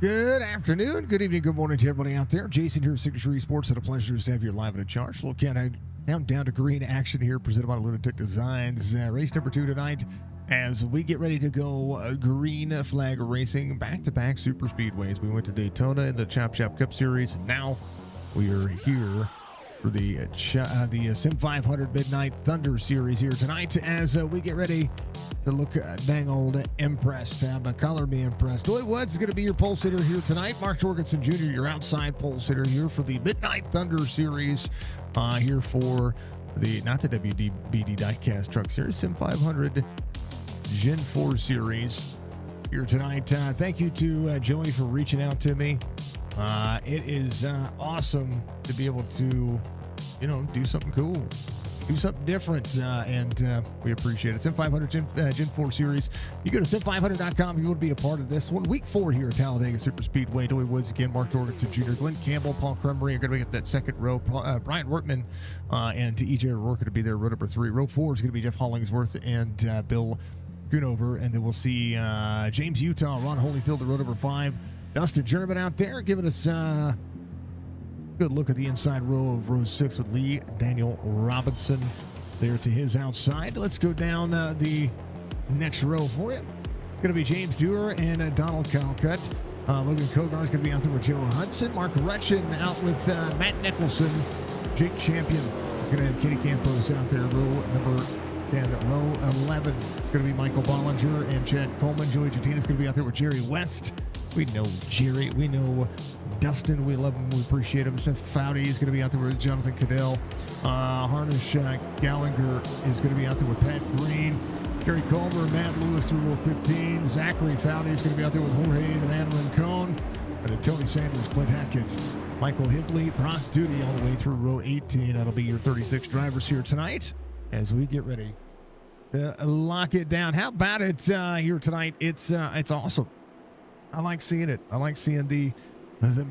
Good afternoon, good evening, good morning to everybody out there. Jason here at Signature Esports. It's a pleasure to have you live in a charge. Look at down to green action here, presented by Lunatic Designs. Race number 2 tonight as we get ready to go green flag racing, back-to-back super speedways. We went to Daytona in the Chop Chop Cup Series, and now we are here for the SIM500 Midnight Thunder Series here tonight as we get ready to look dang old impressed. Color me impressed. Doy Woods is going to be your pole sitter here tonight. Mark Jorgensen Jr., your outside pole sitter here for the Midnight Thunder Series here for the, not the WDBD Diecast Truck Series, SIM500 Gen 4 Series here tonight. Thank you to Joey for reaching out to me. It is awesome to be able to, do something cool, do something different, and we appreciate it. SIM500 Gen 4 Series. You go to sim500.com if you want to be a part of this one. Week 4 here at Talladega Super Speedway. Doy Woods again, Mark Jorgensen Jr., Glenn Campbell, Paul Crumbery are going to be at that second row. Brian Workman and EJ O'Rourke are going to be there. Row number 3. Row 4 is going to be Jeff Hollingsworth and Bill Goonover, and then we'll see James Utah, Ron Holyfield at row number 5. Dustin German out there giving us a good look at the inside row of row 6 with Lee Daniel Robinson there to his outside. Let's go down the next row for you. Going to be James Dewar and Donald Calcutt. Logan Kogar is going to be out there with Joe Hudson. Mark Retchen out with Matt Nicholson. Jake Champion is going to have Kitty Campos out there, row number 10. Row 11 is going to be Michael Bollinger and Chad Coleman. Joey Jatina is going to be out there with Jerry West. We know Jerry. We know Dustin. We love him. We appreciate him. Seth Foudy is going to be out there with Jonathan Cadell. Harnish Gallagher is going to be out there with Pat Green. Gary Culver, Matt Lewis through row 15. Zachary Foudy is going to be out there with Jorge the Man Rincon. And then Tony Sanders, Clint Hackett, Michael Higley, Brock Duty all the way through row 18. That'll be your 36 drivers here tonight as we get ready to lock it down. How about it here tonight? It's awesome. I like seeing it. I like seeing the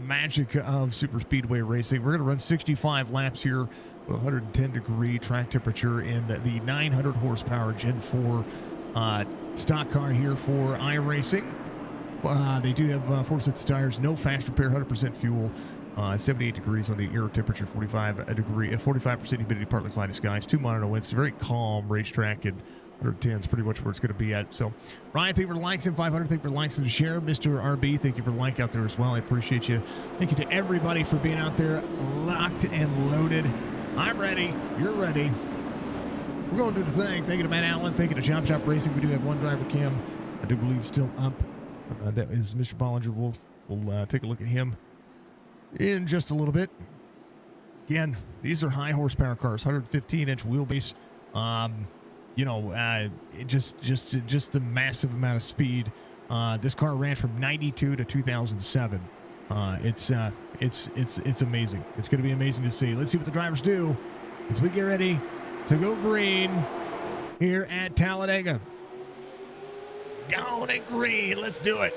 magic of super speedway racing. We're going to run 65 laps here with 110-degree track temperature in the 900 horsepower Gen 4 stock car here for iRacing. They do have 4 sets of tires, no fast repair, 100% fuel, 78 degrees on the air temperature, 45% humidity, partly cloudy skies, 2 monitor winds, very calm racetrack, and 110 is pretty much where it's going to be at. So, Ryan, thank you for likes, SIM500. Thank you for likes and the share. Mr. RB, thank you for like out there as well. I appreciate you. Thank you to everybody for being out there, locked and loaded. I'm ready. You're ready. We're going to do the thing. Thank you to Matt Allen. Thank you to Chop Chop Racing. We do have one driver, Cam, I do believe still up. That is Mr. Bollinger. We'll take a look at him in just a little bit. Again, these are high horsepower cars, 115-inch wheelbase. Just the massive amount of speed. This car ran from 92 to 2007. It's amazing. It's going to be amazing to see. Let's see what the drivers do as we get ready to go green here at Talladega. Going at green. Let's do it.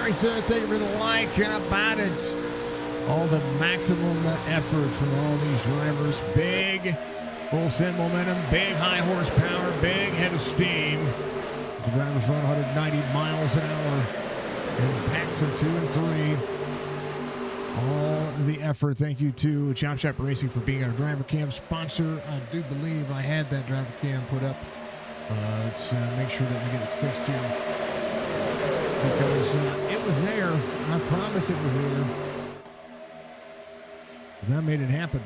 Gary said, thank you for the like. How about it? All the maximum effort from all these drivers. Big full send momentum, big high horsepower, big head of steam. The drivers run 190 miles an hour in packs of 2 and 3. All the effort. Thank you to Chop Shop Racing for being our driver cam sponsor. I do believe I had that driver cam put up. Let's make sure that we get it fixed here. Because it was there. I promise it was there. And that made it happen.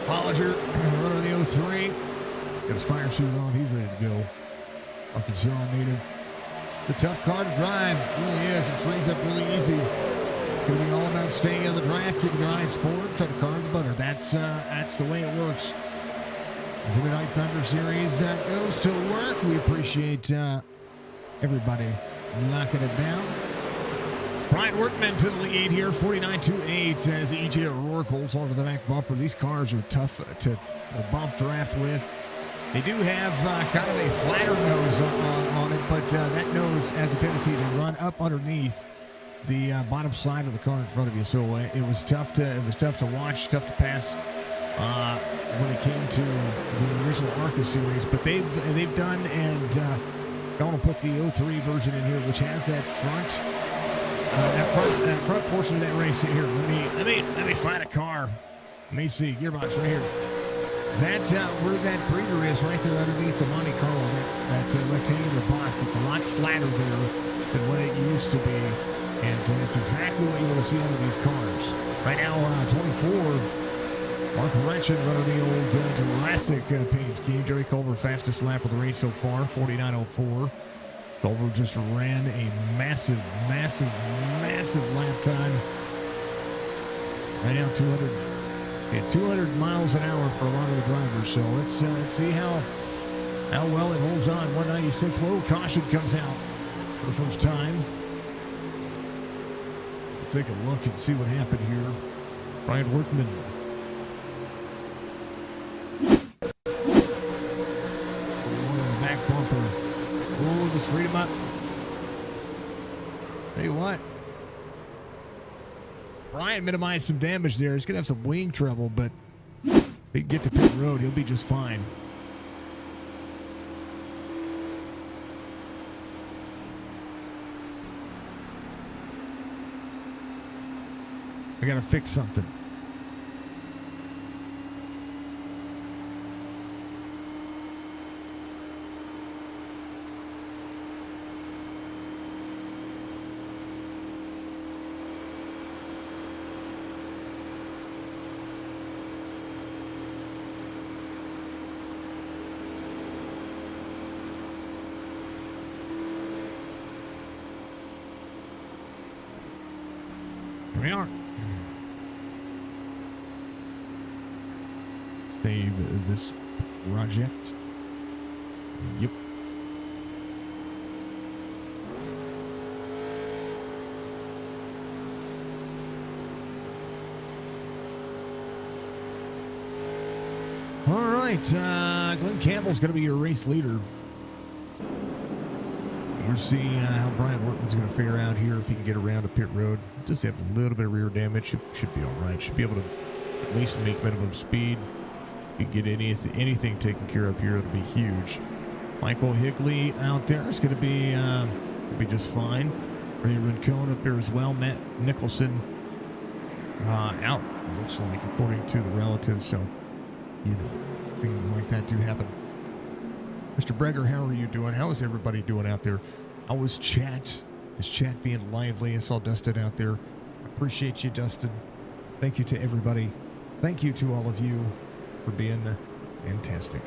Hollinger running the 03. Got his fire suit on. He's ready to go. Arkansas native. The tough car to drive. It really is. It frees up really easy. Going to be all about staying in the draft, keeping your eyes forward, try to carve the butter. That's the way it works. As the Midnight Thunder Series goes to work, we appreciate everybody knocking it down. Brian Workman to the lead here, 49.28 as EJ O'Rourke holds onto the back bumper. These cars are tough to bump draft with. They do have kind of a flatter nose on it, but that nose has a tendency to run up underneath the bottom side of the car in front of you. So it was tough to watch, tough to pass when it came to the original ARCA series. But they've done, and I want to put the 03 version in here, which has that front portion of that race here. Let me find a car. Let me see, gearbox right here. That where that breather is, right there underneath the Monte Carlo, that rectangular box. It's a lot flatter there than what it used to be, and it's exactly what you want to see out of these cars. Right now, 24. Mark Wretchen running the old Jurassic paint scheme. Jerry Culver fastest lap of the race so far, 49.04. Culver just ran a massive lap time. Right now, 200 miles an hour for a lot of the drivers. So let's see how well it holds on. 196. Whoa, caution comes out for the first time. We'll take a look and see what happened here. Brian Workman. Back bumper. Oh, just freed him up. Tell you what. Brian minimized some damage there. He's going to have some wing trouble, but if he can get to pit road, he'll be just fine. I got to fix something. Here we are. Save this project. Yep. All right. Glenn Campbell's going to be your race leader. We'll see how Brian Workman's going to fare out here if he can get around to pit road. Just have a little bit of rear damage. Should be all right. Should be able to at least make minimum speed. You get anything taken care of here, it'll be huge. Michael Higley out there is going to be just fine. Ray Rincon up there as well. Matt Nicholson out, it looks like, according to the relatives. So, you know, things like that do happen. Mr. Breger, how are you doing? How is everybody doing out there? How was chat? Is chat being lively? I saw Dustin out there. Appreciate you, Dustin. Thank you to everybody. Thank you to all of you for being fantastic.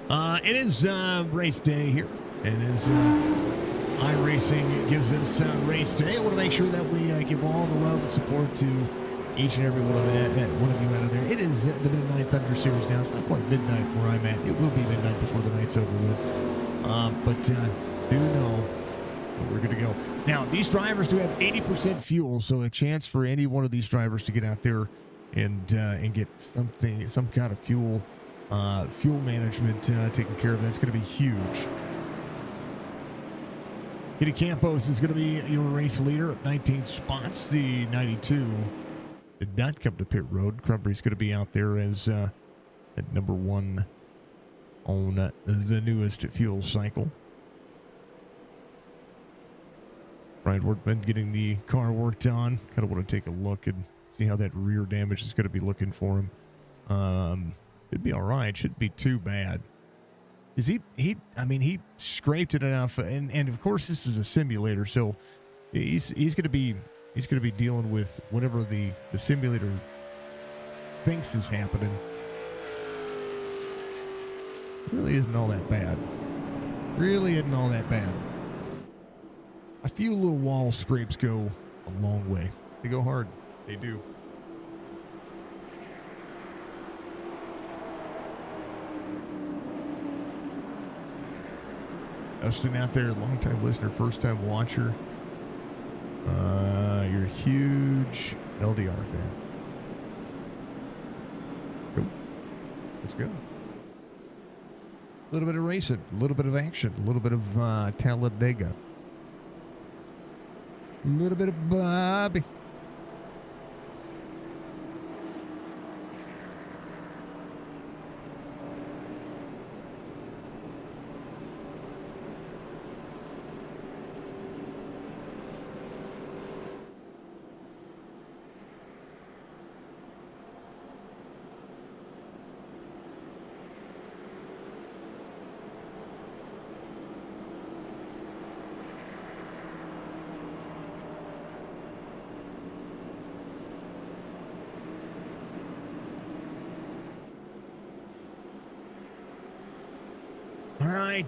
It is race day here. It is iRacing gives us race day. I want to make sure that we give all the love and support to each and every one of you out there. It is the Midnight Thunder Series now. It's not quite midnight where I'm at. It will be midnight before the night's over with. But do know that we're good to go. Now, these drivers do have 80% fuel, so a chance for any one of these drivers to get out there and get some kind of fuel fuel management taken care of. That's going to be huge. Eddie Campos is going to be your race leader at 19 spots. The 92 did not come to pit road. Crumbury's going to be out there as at number 1 on the newest fuel cycle. Brian Workman getting the car worked on. Kind of want to take a look and see how that rear damage is going to be looking for him. It'd be all right. Shouldn't be too bad. Is he scraped it enough, and of course this is a simulator, so he's going to be dealing with whatever the simulator thinks is happening. It really isn't all that bad. Really isn't all that bad. A few little wall scrapes go a long way. They go hard. They do. Dustin out there, long-time listener, first-time watcher. You're a huge LDR fan. Go. Let's go. A little bit of racing, a little bit of action, a little bit of Talladega. A little bit of Bobby. All right,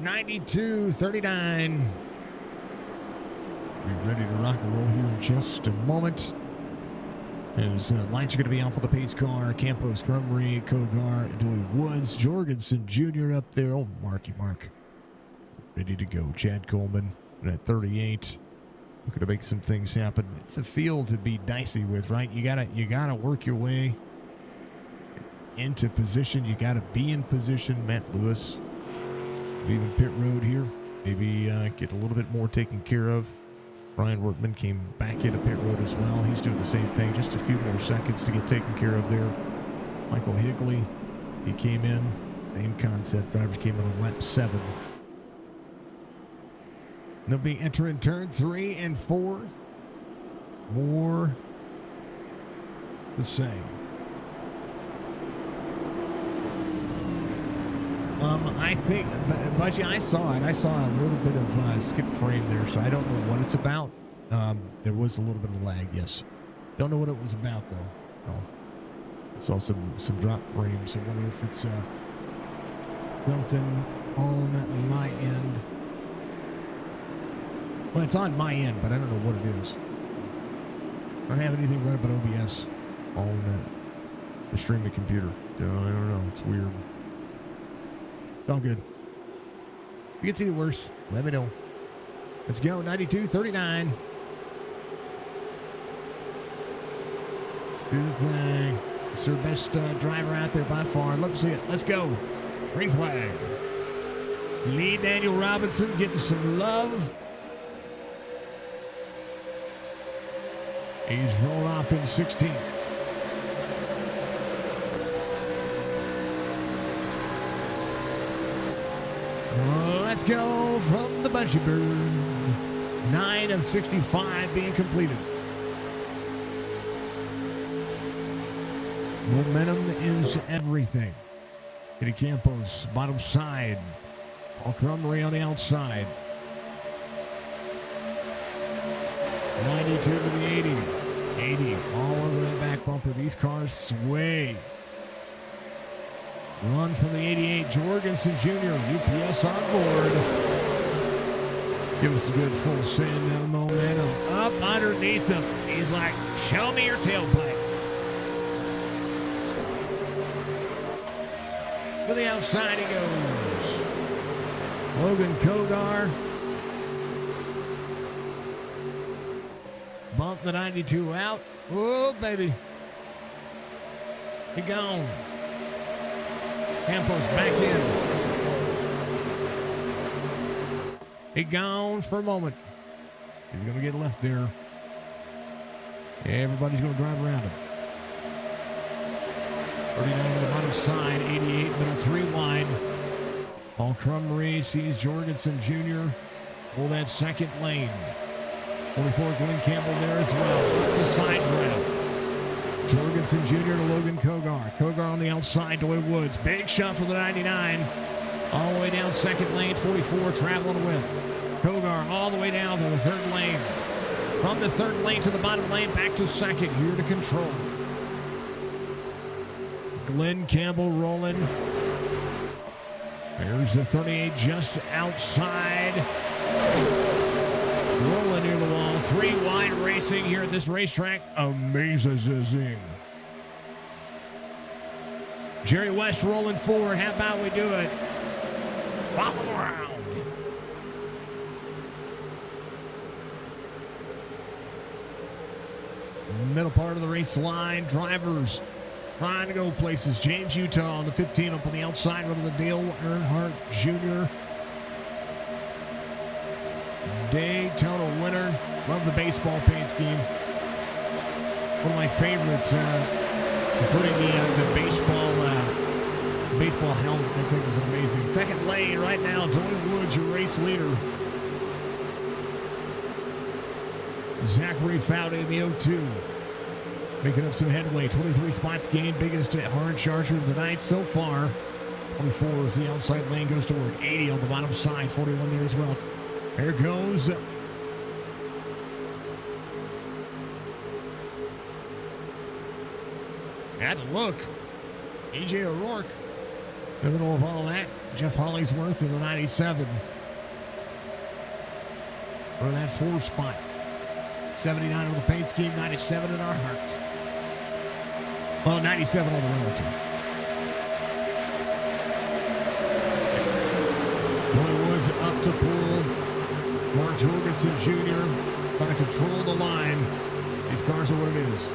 92-39. We're ready to rock and roll here in just a moment. As lights are going to be out for the pace car. Campos, Crumry, Kogar, Dewey Woods, Jorgensen Jr. up there. Oh, Marky Mark. Ready to go. Chad Coleman at 38. Looking to make some things happen. It's a field to be dicey with, right? You gotta work your way into position. You got to be in position. Matt Lewis leaving pit road here. Maybe get a little bit more taken care of. Brian Workman came back into pit road as well. He's doing the same thing. Just a few more seconds to get taken care of there. Michael Higley, he came in. Same concept. Drivers came in on lap 7. They'll be entering turn 3 and 4. More the same. I think, Budgie, I saw it. I saw a little bit of skip frame there, so I don't know what it's about. There was a little bit of lag, yes. Don't know what it was about, though. Oh. I saw some drop frames. I wonder if it's something on my end. Well, it's on my end, but I don't know what it is. I don't have anything running but OBS on the streaming computer. So I don't know. It's weird. It's all good. If it gets any worse, let me know. Let's go. 92-39. Let's do the thing. It's their best driver out there by far. Love to see it. Let's go. Green flag. Lee Daniel Robinson getting some love. He's rolling off in 16th. Let's go from the Bunchy Bird. 9 of 65 being completed. Momentum is everything. Eddie Campos, bottom side. Paul Crumry on the outside. 92 to the 80. 80 all over that back bumper. These cars sway. One from the 88, Jorgensen Jr., UPS on board. Give us a good full send momentum up underneath him. He's like, show me your tailpipe. To the outside he goes. Logan Kogar. Bump the 92 out. Oh, baby. He gone. Campos back in. He gone for a moment. He's going to get left there. Everybody's going to drive around him. 39 to the bottom side, 88 middle, 3 wide. Paul Crumry sees Jorgensen Jr. pull that second lane. 44 Glenn Campbell there as well. The side draft. Jorgensen Jr. to Logan Kogar. Kogar on the outside to Woods. Big shot for the 99. All the way down second lane, 44 traveling with. Kogar all the way down to the third lane. From the third lane to the bottom lane, back to second. Here to control. Glenn Campbell rolling. There's the 38 just outside. Rolling near the wall. 3 wide racing here at this racetrack. Amazing. Jerry West rolling forward. How about we do it? Follow around. Middle part of the race line. Drivers trying to go places. James Utah on the 15 up on the outside running the Dale Earnhardt Jr. Daytona winner. Love the baseball paint scheme. One of my favorites, including the baseball helmet. I think was amazing. Second lane right now. Joey Woods, your race leader. Zachary Foudy in the 0-2. Making up some headway. 23 spots gained. Biggest hard charger of the night so far. 24 as the outside lane goes to work. 80 on the bottom side. 41 there as well. There goes. Had to look. A.J. O'Rourke. In the middle of all that, Jeff Hollingsworth in the 97. For that 4 spot. 79 on the paint scheme, 97 in our hearts. Well, 97 on the relative. Joey Woods up to pull. Mark Jorgensen Jr. trying to control the line. These cars are what it is.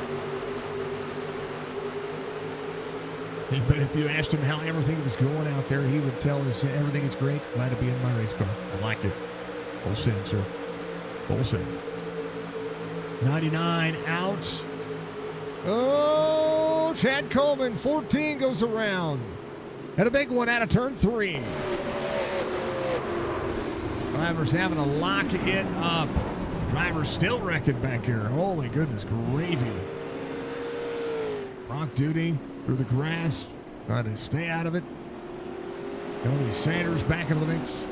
But if you asked him how everything was going out there, he would tell us everything is great. Glad to be in my race car. I like it. Full send, sir. Full send. 99 out. Oh, Chad Coleman, 14 goes around. And a big one out of turn 3. Drivers having to lock it up. Drivers still wrecking back here. Holy goodness, gravy. Rock Duty through the grass. Trying to stay out of it. Tony Sanders back into the mix.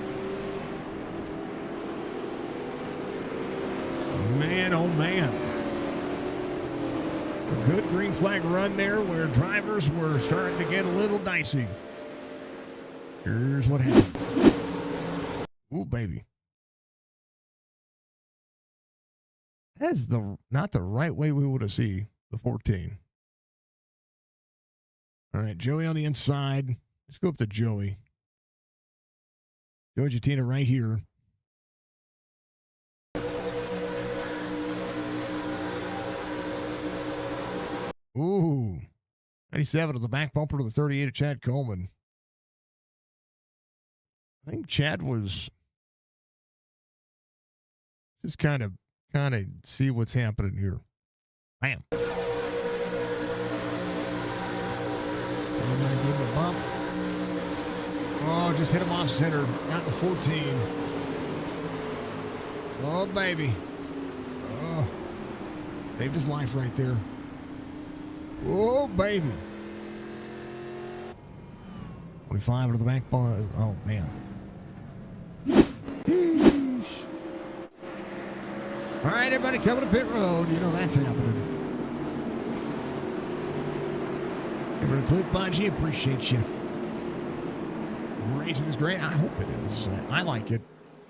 Man, oh man. A good green flag run there where drivers were starting to get a little dicey. Here's what happened. Ooh, baby. That is not the right way we would have seen the 14. All right, Joey on the inside. Let's go up to Joey. Joey Jatina right here. Ooh. 97 to the back bumper to the 38 of Chad Coleman. I think Chad was just kind of see what's happening here. Bam. Give him a bump. Oh, just hit him off center. Out to 14. Oh, baby. Oh. Saved his life right there. Oh, baby. 25 to the back. Oh, man. Sheesh. All right, everybody coming to pit road. You know that's happening. Give it a clip, Bungie. Appreciate you. Racing is great. I hope it is. I like it.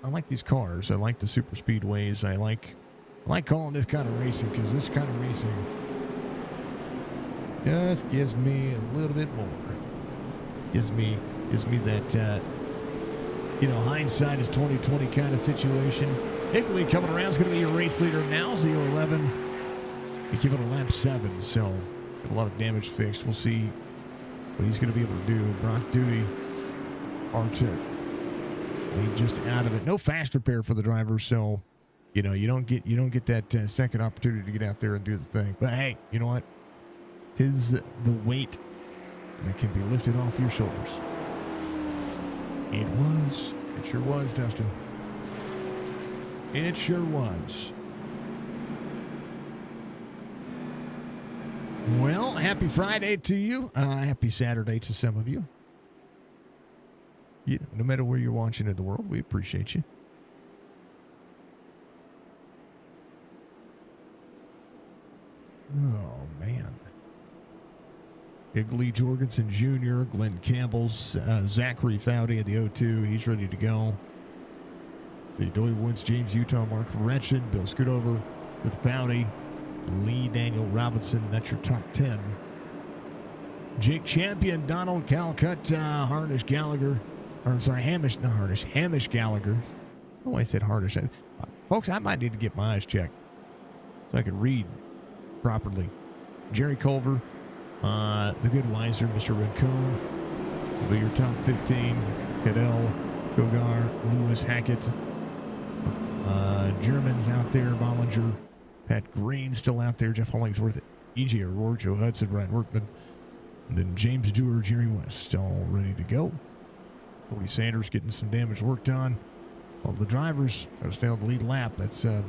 I like these cars. I like the super speedways. I like calling this kind of racing because this kind of racing just gives me a little bit more. Gives me that hindsight is 20/20 kind of situation. Hickley coming around is going to be your race leader now. 0-11. You give it a lap 7, so got a lot of damage fixed. We'll see what he's going to be able to do. Brock Duty, Arctic, leave just out of it. No fast repair for the driver, so you don't get that second opportunity to get out there and do the thing. But hey, you know what? 'Tis the weight that can be lifted off your shoulders. It sure was, Dustin. It sure was. Well, happy Friday to you. Happy Saturday to some of you. No matter where you're watching in the world, we appreciate you. Oh, man. Lee Jorgensen Jr., Glenn Campbell's, Zachary Foudy at the O2. He's ready to go. See, Dory Woods, James Utah, Mark Retchen, Bill Scootover with Foudy, Lee Daniel Robinson. That's your top 10. Jake Champion, Donald Calcutt, Harnish Gallagher. Or, I'm sorry, Hamish Gallagher. Oh, I said Harnish. Folks, I might need to get my eyes checked so I can read properly. Jerry Culver, the good Weiser, Mr. Rincon will be your top 15. Cadell, Gogar, Lewis Hackett. Germans out there, Bollinger, Pat Green still out there, Jeff Hollingsworth, E.J. O'Rourke, Joe Hudson, Brian Workman, and then James Dewar, Jerry West, all ready to go. Cody Sanders getting some damage worked on. All the drivers try to stay on the lead lap. That's the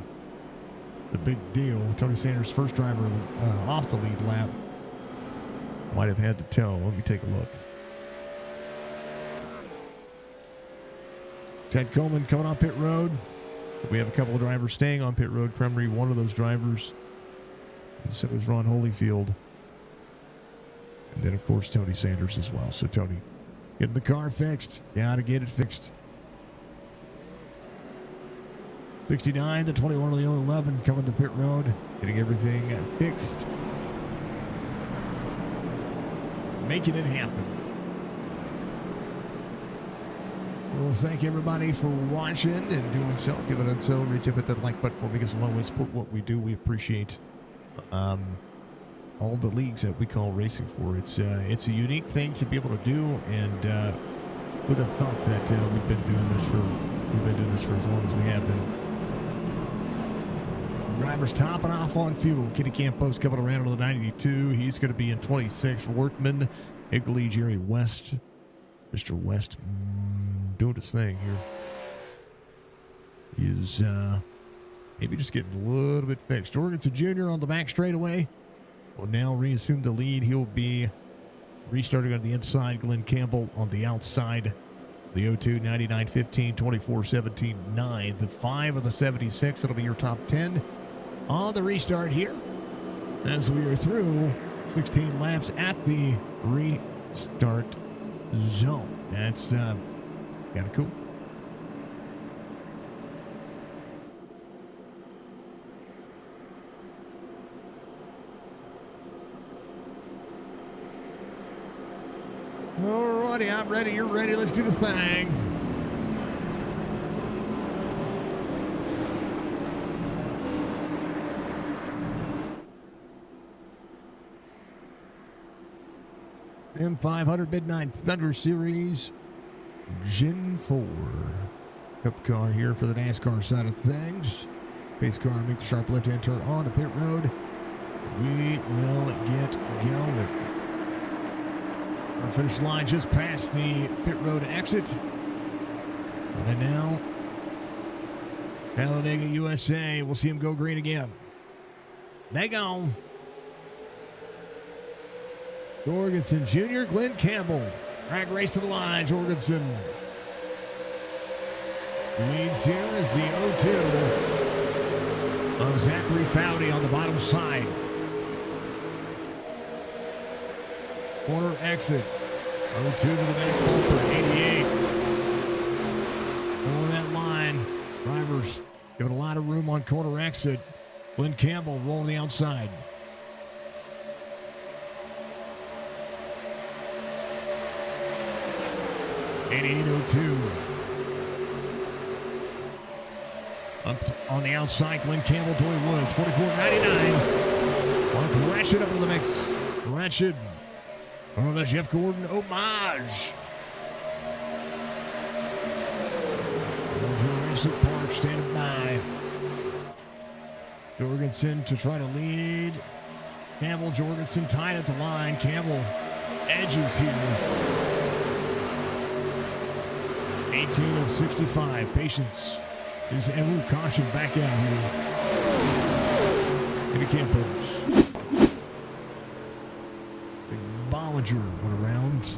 big deal. Tony Sanders, first driver off the lead lap, might have had the tow. Let me take a look. Ted Coleman coming off pit road. We have a couple of drivers staying on pit road. Cremery, one of those drivers. And so is Ron Holyfield. And then, of course, Tony Sanders as well. So, Tony, getting the car fixed. Gotta get it fixed. 69 to 21 of the 11 coming to pit road. Getting everything fixed. Making it happen. Well, thank everybody for watching and doing so. Give it a so. Reach up at that like button for me because always support what we do. We appreciate all the leagues that we call racing for. It's a unique thing to be able to do, and who'd have thought that we've been doing this for as long as we have been. Drivers topping off on fuel. Kitty Campos coming around to the 92. He's going to be in 26. Workman, Higley, Jerry West. Mr. West doing his thing here. He's maybe just getting a little bit fixed. Jorgensen Jr. on the back straightaway will now reassume the lead. He'll be restarting on the inside. Glenn Campbell on the outside. The 02, 99, 15, 24, 17, 9. The 5 of the 76. It'll be your top 10 on the restart here as we are through 16 laps at the restart zone. That's kind of cool. Alrighty, I'm ready. You're ready. Let's do the thing. SIM500 Midnight Thunder Series Gen 4 Cup car here for the NASCAR side of things. Pace car, make the sharp left-hand turn on the pit road. We will get going. Our finish line just past the pit road exit. And now, Talladega, USA. We'll see him go green again. They go. Jorgensen Jr., Glenn Campbell. Drag race to the line. Jorgensen leads here as the 02 of Zachary Foudy on the bottom side. Corner exit. 02 to the back bumper. 88. On that line. Drivers giving a lot of room on corner exit. Glenn Campbell rolling the outside. Up on the outside, Glenn Campbell, Dory Woods, 44.99. Mark Ratchet up in the mix. Ratchet Oh, the Jeff Gordon homage. Jurassic Park standing by. Jorgensen to try to lead. Campbell, Jorgensen tied at the line. Campbell edges here. 18 of 65. Patience is Ewu. Caution back out here. Into Campos. Bollinger went around.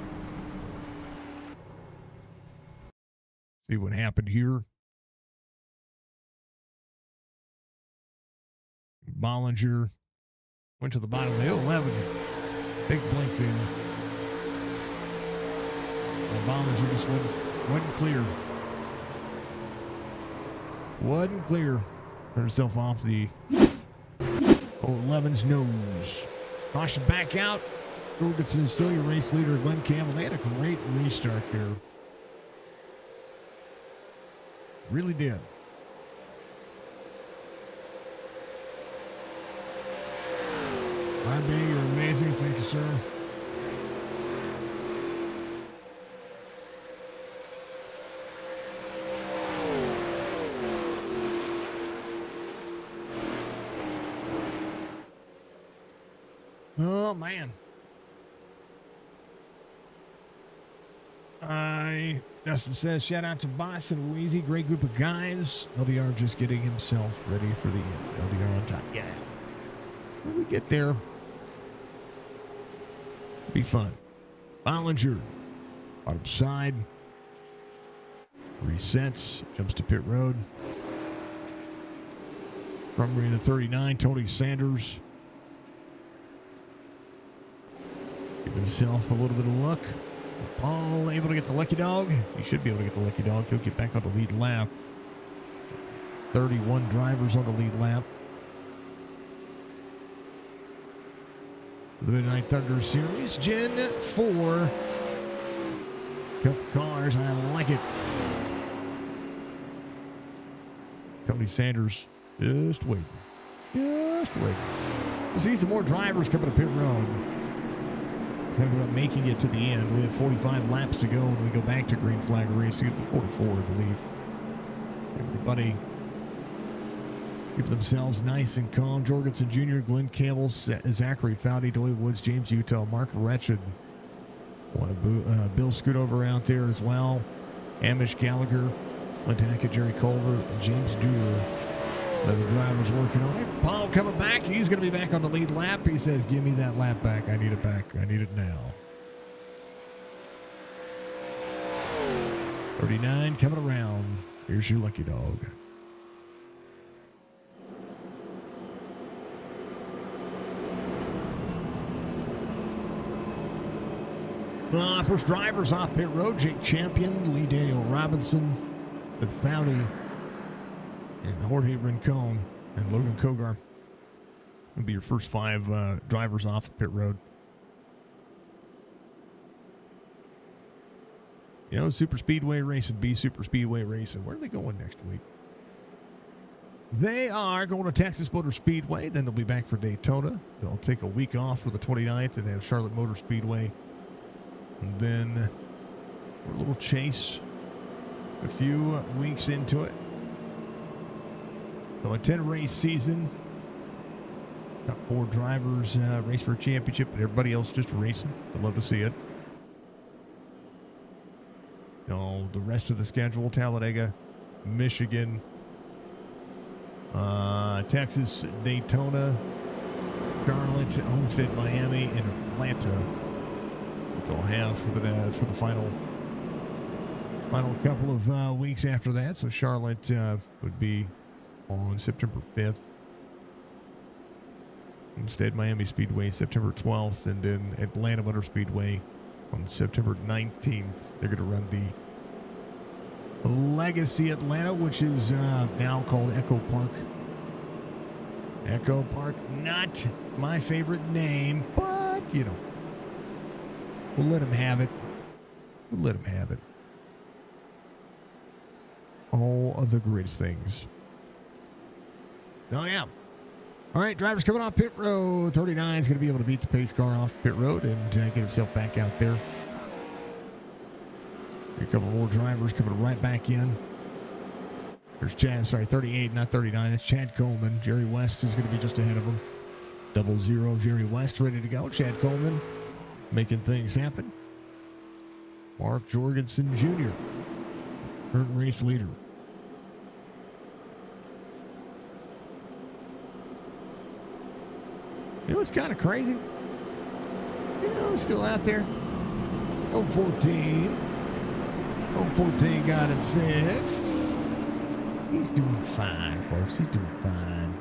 See what happened here. Bollinger went to the bottom of the 11. Big blink there. And Bollinger just wasn't clear. Wasn't clear. Turned herself off the 11's nose. Caution back out. Jorgensen is still your race leader. Glenn Campbell. They had a great restart there. Really did. IB, you're amazing. Thank you, sir. Oh, man. Justin says, shout out to Boss and Wheezy. Great group of guys. LDR just getting himself ready for the end. LDR on top. Yeah. When we get there, be fun. Bollinger, bottom side. Resets. Jumps to pit road. From the 39, Tony Sanders. Give himself a little bit of luck. Paul able to get the lucky dog. He should be able to get the lucky dog. He'll get back on the lead lap. 31 drivers on the lead lap. The Midnight Thunder Series, Gen 4. Couple cars, I like it. Tony Sanders, just waiting. Just waiting. We'll see some more drivers coming to pit road. Talking about making it to the end. We have 45 laps to go when we go back to green flag racing. 44, I believe. Everybody keep themselves nice and calm. Jorgensen Jr., Glenn Campbell, Zachary Foudy, Doyle Woods, James Utah, Mark Wretched. Bill Scootover out there as well. Amish Gallagher, Lataka, Jerry Culver, and James Dewar. The driver's working on it. Paul coming back. He's going to be back on the lead lap. He says, give me that lap back. I need it back. I need it now. 39 coming around. Here's your lucky dog. First drivers off pit road. Jake Champion, Lee Daniel Robinson, with Foudy, and Jorge Rincon and Logan Kogar. Will be your first 5 drivers off pit road. You know, Super Speedway Racing, B Super Speedway Racing. Where are they going next week? They are going to Texas Motor Speedway. Then they'll be back for Daytona. They'll take a week off for the 29th and have Charlotte Motor Speedway. And then a little chase a few weeks into it. So a 10-race season. Got 4 drivers race for a championship, and everybody else just racing. I'd love to see it. You know, the rest of the schedule: Talladega, Michigan, Texas, Daytona, Charlotte, Homestead, Miami, and Atlanta. What they'll have for the final couple of weeks after that. So Charlotte would be on September 5th. Instead, Miami Speedway September 12th, and then Atlanta Motor Speedway on September 19th. They're going to run the Legacy Atlanta, which is now called Echo Park. Echo Park, not my favorite name, but, you know, we'll let them have it. We'll let them have it. All of the greatest things. Oh, yeah. All right, drivers coming off pit road. 39 is going to be able to beat the pace car off pit road and get himself back out there. A couple more drivers coming right back in. There's Chad, 38, not 39. That's Chad Coleman. Jerry West is going to be just ahead of him. 00 Jerry West ready to go. Chad Coleman making things happen. Mark Jorgensen Jr., current race leader. It was kind of crazy. Still out there. 014. 014 got it fixed. He's doing fine, folks. He's doing fine.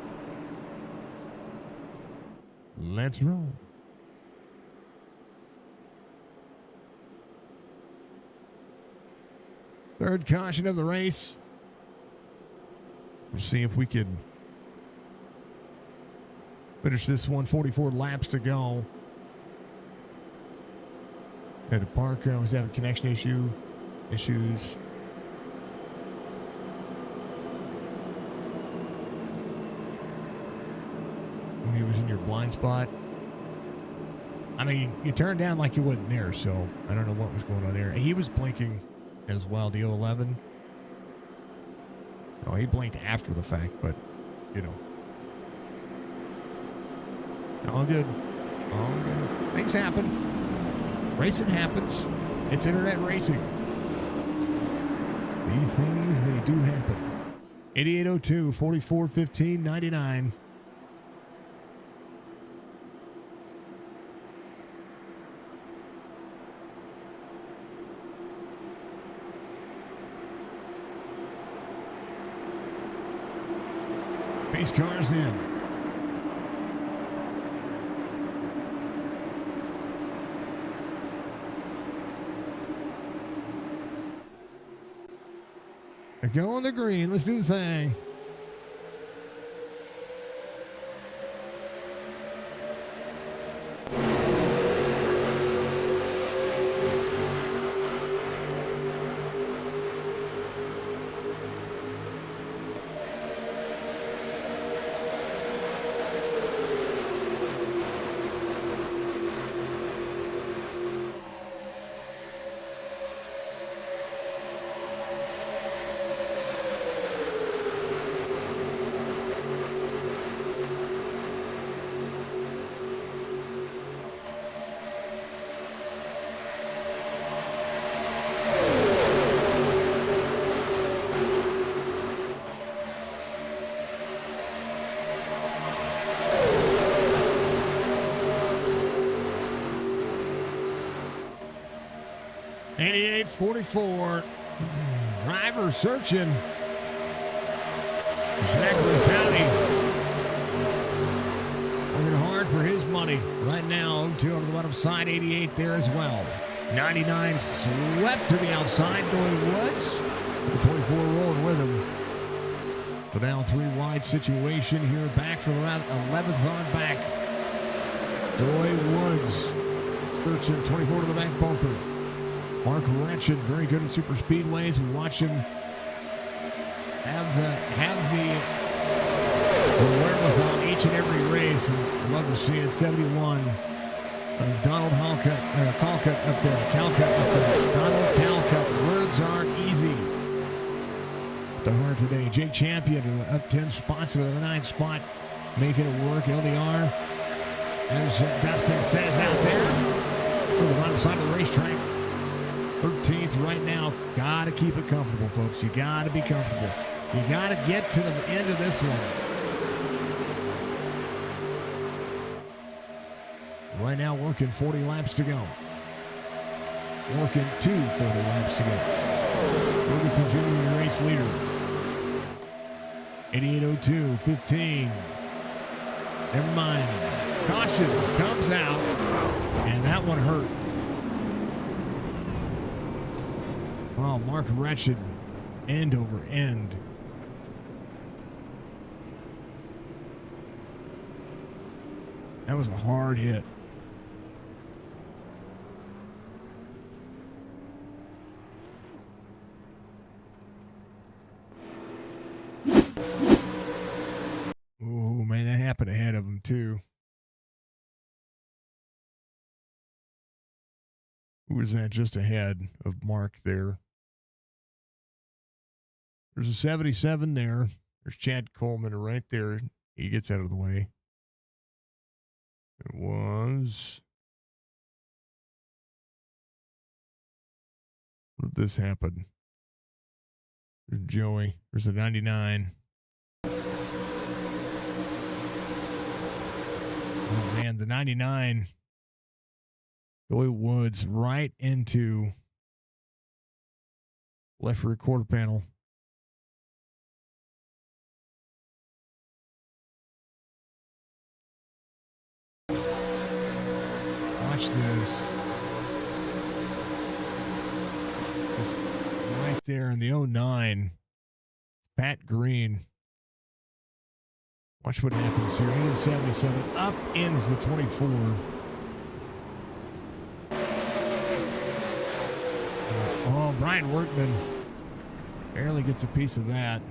Let's roll. Third caution of the race. We'll see if we can finish this one. 44 laps to go. Had to park. Was having connection issues. When he was in your blind spot. I mean, you turned down like you wasn't there, so I don't know what was going on there. He was blinking as well, the 011. Oh, he blinked after the fact, but, all good. All good. Things happen. Racing happens. It's internet racing. These things, they do happen. 8802, 4415, 99. Pace cars in. Go on the green. Let's do the thing. .44. Driver searching. Zachary County working hard for his money. Right now, 02 on the bottom side, 88 there as well. 99 swept to the outside. Doy Woods with the 24 rolling with him. So now 3 wide situation here, back from around 11th on back. Doy Woods searching 24 to the back bumper. Mark Retchin, very good at super speedways. We watch him have the wherewithal each and every race. And love to see it. 71. Donald Calcutt up there. Donald Calcutt. Words aren't easy. The hard today. Jake Champion up 10 spots to the 9th spot. Making it work. LDR. As Dustin says out there. On the bottom side of the racetrack. 13th right now. Got to keep it comfortable, folks. You got to be comfortable. You got to get to the end of this one. Right now, working 40 laps to go. Working 40 laps to go. Ferguson Jr., race leader. 8802, 15. Never mind. Caution comes out, and that one hurt. Oh, Mark Retchin, end over end. That was a hard hit. Oh, man, that happened ahead too. Who is that just ahead of Mark there? There's a 77 there. There's Chad Coleman right there. He gets out of the way. It was... Where did this happen? There's Joey. There's a 99. Oh, man, the 99. Joey Woods right into left rear quarter panel. Watch this. Just right there in the 09. Pat Green. Watch what happens here. Into the 77. Up ends the 24. Oh, Brian Workman barely gets a piece of that.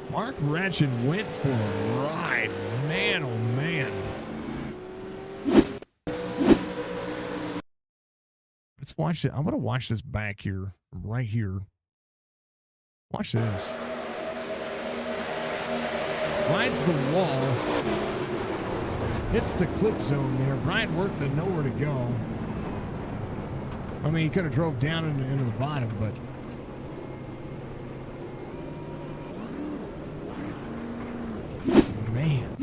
Mark Ratchin went for a ride. Man, oh, man. Let's watch it. I'm going to watch this back here, right here. Watch this. Slides the wall. Hits the clip zone there. Brian Workman nowhere to go. I mean, he could have drove down into the bottom, but... Man.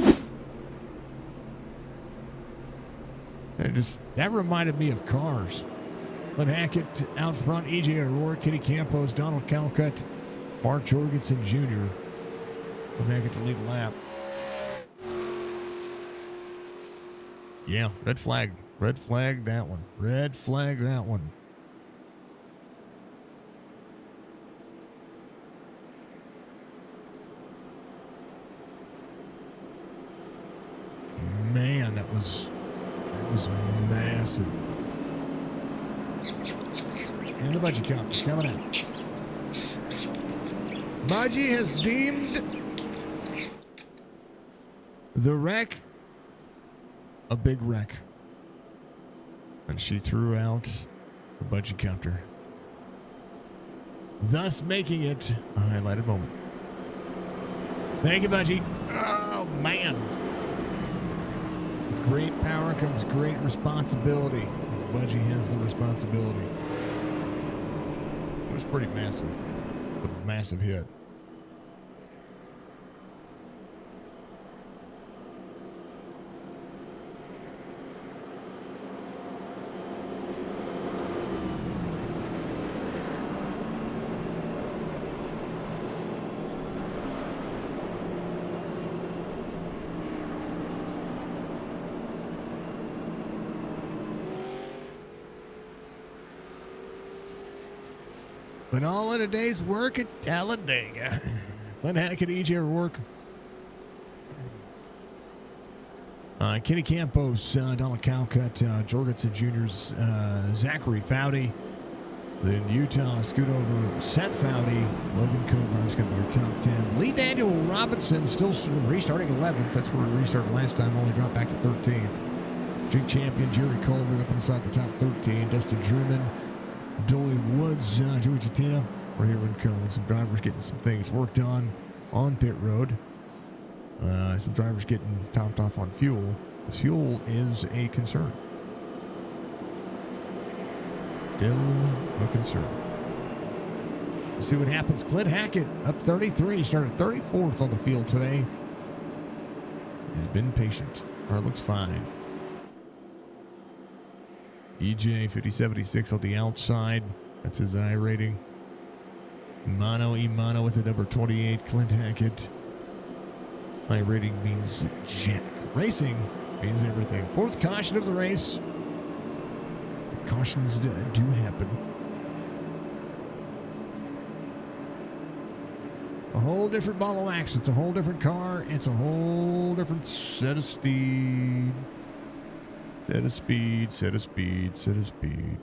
That reminded me of cars. Clint Hackett out front, E.J. O'Rourke, Kenny Campos, Donald Calcutt, Mark Jorgensen Jr. Clint Hackett to lead the lap. Yeah, red flag. Red flag that one. Red flag that one. Man, that was massive. And the budgie cup is coming out. Budgie has deemed the wreck a big wreck. And she threw out the budgie copter, thus making it a highlighted moment. Thank you, Budgie. Oh, man. With great power comes great responsibility. Budgie has the responsibility. It was pretty massive. A massive hit. But all in a day's work at Talladega. Clint Hackett, E.J. O'Rourke. Kenny Campos, Donald Calcutt, Jorgensen Jr.'s Zachary Foudy. Then Utah scoot over Seth Foudy. Logan Cogar's going to be your top 10. Lee Daniel Robinson still restarting 11th. That's where he restarted last time. Only dropped back to 13th. Jake champion Jerry Culver up inside the top 13. Dustin Truman. Dolly Woods, Joey Chatina. We're here when comes. Some drivers getting some things worked on pit road. Some drivers getting topped off on fuel. This fuel is a concern. Still a concern. We'll see what happens. Clint Hackett up 33. Started 34th on the field today. He's been patient. Car looks fine. EJ 5076 on the outside. That's his I rating. Imano with the number 28. Clint Hackett. I rating means Jack. Racing means everything. Fourth caution of the race. Cautions do happen. A whole different ball of wax. It's a whole different car. It's a whole different set of speed. Set of speed, set of speed, set of speed.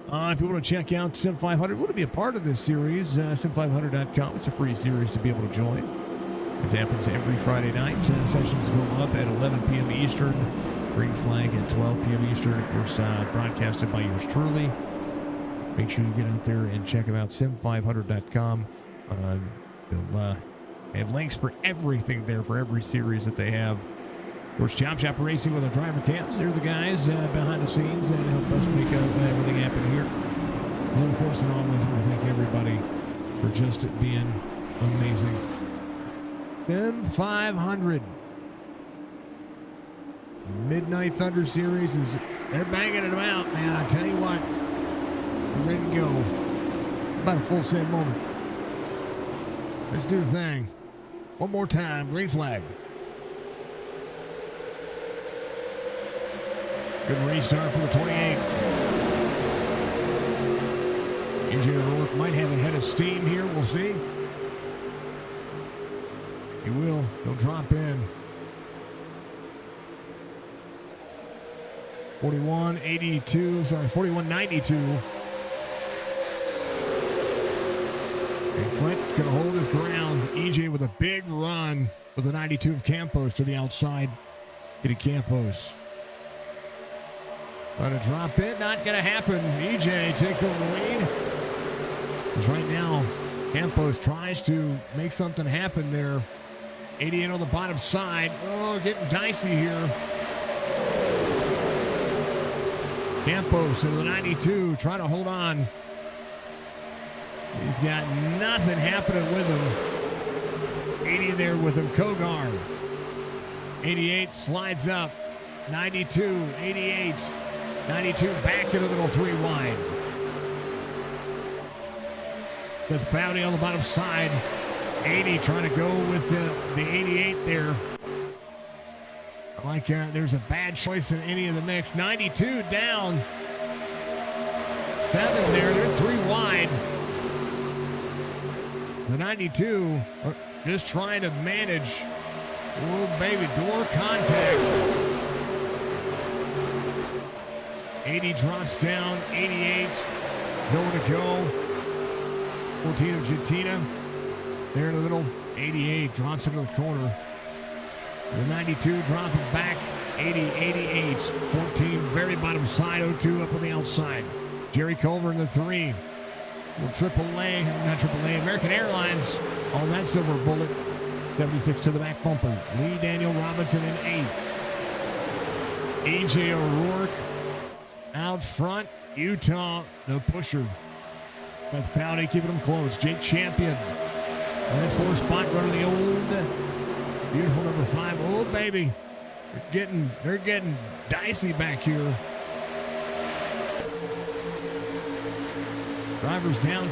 If you want to check out SIM500, want to be a part of this series, SIM500.com. It's a free series to be able to join. It happens every Friday night. Sessions go up at 11 p.m. Eastern. Green flag at 12 p.m. Eastern. Of course, broadcasted by yours truly. Make sure you get out there and check them out, sim500.com. They'll have links for everything there, for every series that they have. Of course, Chop Shop Racing with our driver cams. They're the guys behind the scenes that help us make everything happen here. And of course, and always, I want to thank everybody for just being amazing. SIM500. Midnight Thunder Series they're banging it out, man. I tell you what, we're ready to go. About a full set moment. Let's do the thing. One more time. Green flag. Good restart for the 28. AJ O'Rourke might have a head of steam here. We'll see. He will. He'll drop in. 41.92. And Clint's going to hold his ground. EJ with a big run with the 92 of Campos to the outside. Getting Campos. Going to drop it. Not going to happen. EJ takes over the lead. Because right now, Campos tries to make something happen there. 88 on the bottom side. Oh, getting dicey here. Campos in the 92 trying to hold on. He's got nothing happening with him. 80 there with him. Kogar. 88 slides up. 92, 88. 92 back in a little 3 wide. That's Fowdy on the bottom side. 80 trying to go with the 88 there. Like there's a bad choice in any of the mix. 92 down. 7 there. They're 3 wide. The 92 just trying to manage. Oh, baby, door contact. 80 drops down. 88. Nowhere to go. 14 of Gentina. There in the middle. 88 drops into the corner. The 92 dropping back. 80, 88. 14 very bottom side. 02 up on the outside. Jerry Culver in the 3. Well, AAA, American Airlines on that silver bullet. 76 to the back bumper. Lee Daniel Robinson in 8th. AJ O'Rourke out front. Utah, the pusher. That's Powdy keeping them close. Jake Champion. On that 4 spot running the old beautiful number 5. Oh, baby. They're getting dicey back here. Drivers down,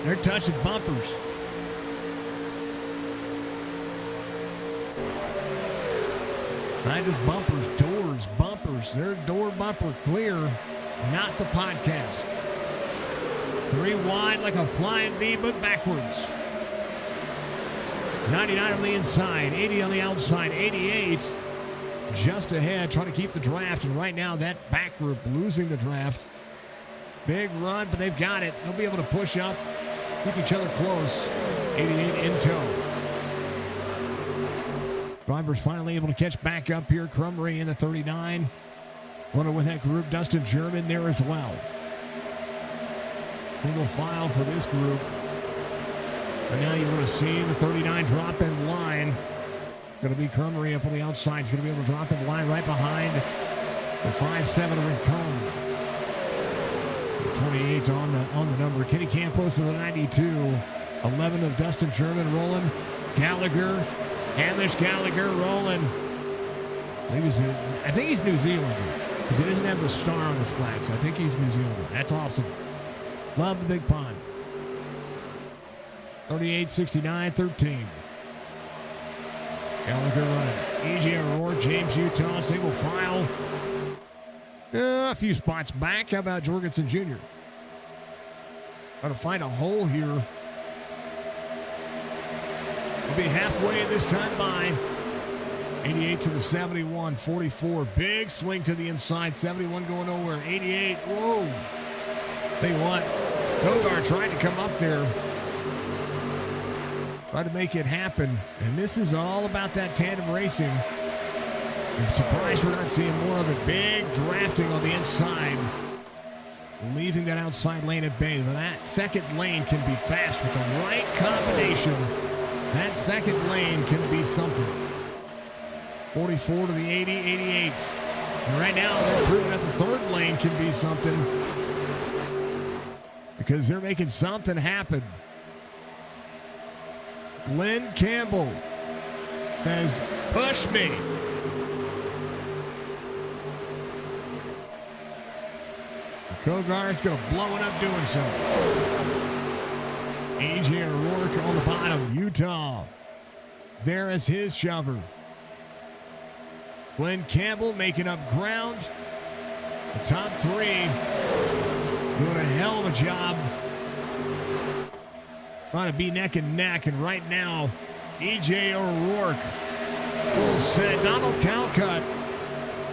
they're touching bumpers. Not just bumpers, doors, bumpers. They're door bumper clear, not the podcast. 3 wide like a flying V, but backwards. 99 on the inside, 80 on the outside, 88 just ahead, trying to keep the draft. And right now, that back group losing the draft. Big run, but they've got it. They'll be able to push up, keep each other close. 88 in tow. Drivers finally able to catch back up here. Crumry in the 39. Wonder with that group. Dustin German there as well. Single file for this group. And now you're going to see the 39 drop in line. It's going to be Crumry up on the outside. He's going to be able to drop in line right behind the 5-7 of Rincon. 28's on the number. Kenny Campos to the 92. 11 of Dustin German rolling. Gallagher. Hamish Gallagher rolling. I think he's New Zealander because he doesn't have the star on his flag, so I think he's New Zealander. That's awesome. Love the big pond. 38, 69, 13. Gallagher running. EJ O'Rourke, James Utah, single file. A few spots back. How about Jorgensen Jr.? Got to find a hole here. We'll be halfway this time by. 88 to the 71, 44. Big swing to the inside. 71 going nowhere. 88. Whoa. Tell you what, Kogar tried to come up there, tried to make it happen, and this is all about that tandem racing. I'm surprised we're not seeing more of it. Big drafting on the inside, leaving that outside lane at bay. But that second lane can be fast with the right combination. That second lane can be something. 44 to the 80, 88. And right now, they're proving that the third lane can be something because they're making something happen. Glenn Campbell has pushed me. Kogar's going to blow it up doing so. A.J. O'Rourke on the bottom. Utah. There is his shover. Glenn Campbell making up ground. The top three doing a hell of a job. Trying to be neck and neck. And right now, E.J. O'Rourke. Full set. Donald Calcutt.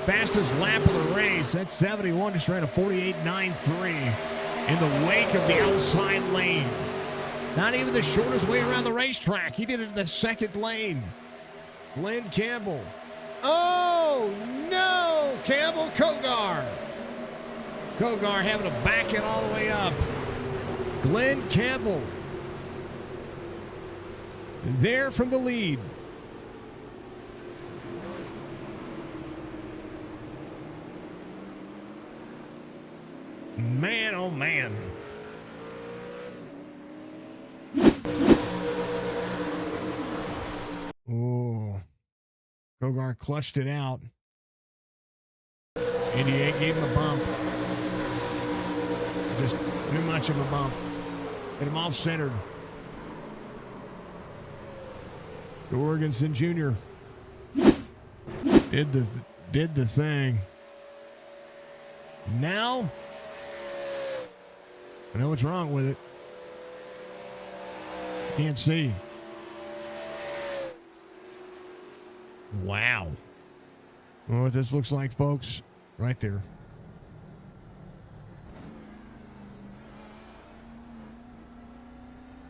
Fastest lap of the race. That's 71. Just ran a 48.93 in the wake of the outside lane. Not even the shortest way around the racetrack. He did it in the second lane. Glenn Campbell. Oh, no! Campbell Kogar. Kogar having to back it all the way up. Glenn Campbell. There from the lead. Man, oh man. Oh. Kogar clutched it out. 88 gave him a bump. Just too much of a bump. Hit him off-centered. Jorgensen Jr. did the thing. Now, I know what's wrong with it. Can't see. Wow. You know what this looks like, folks? Right there.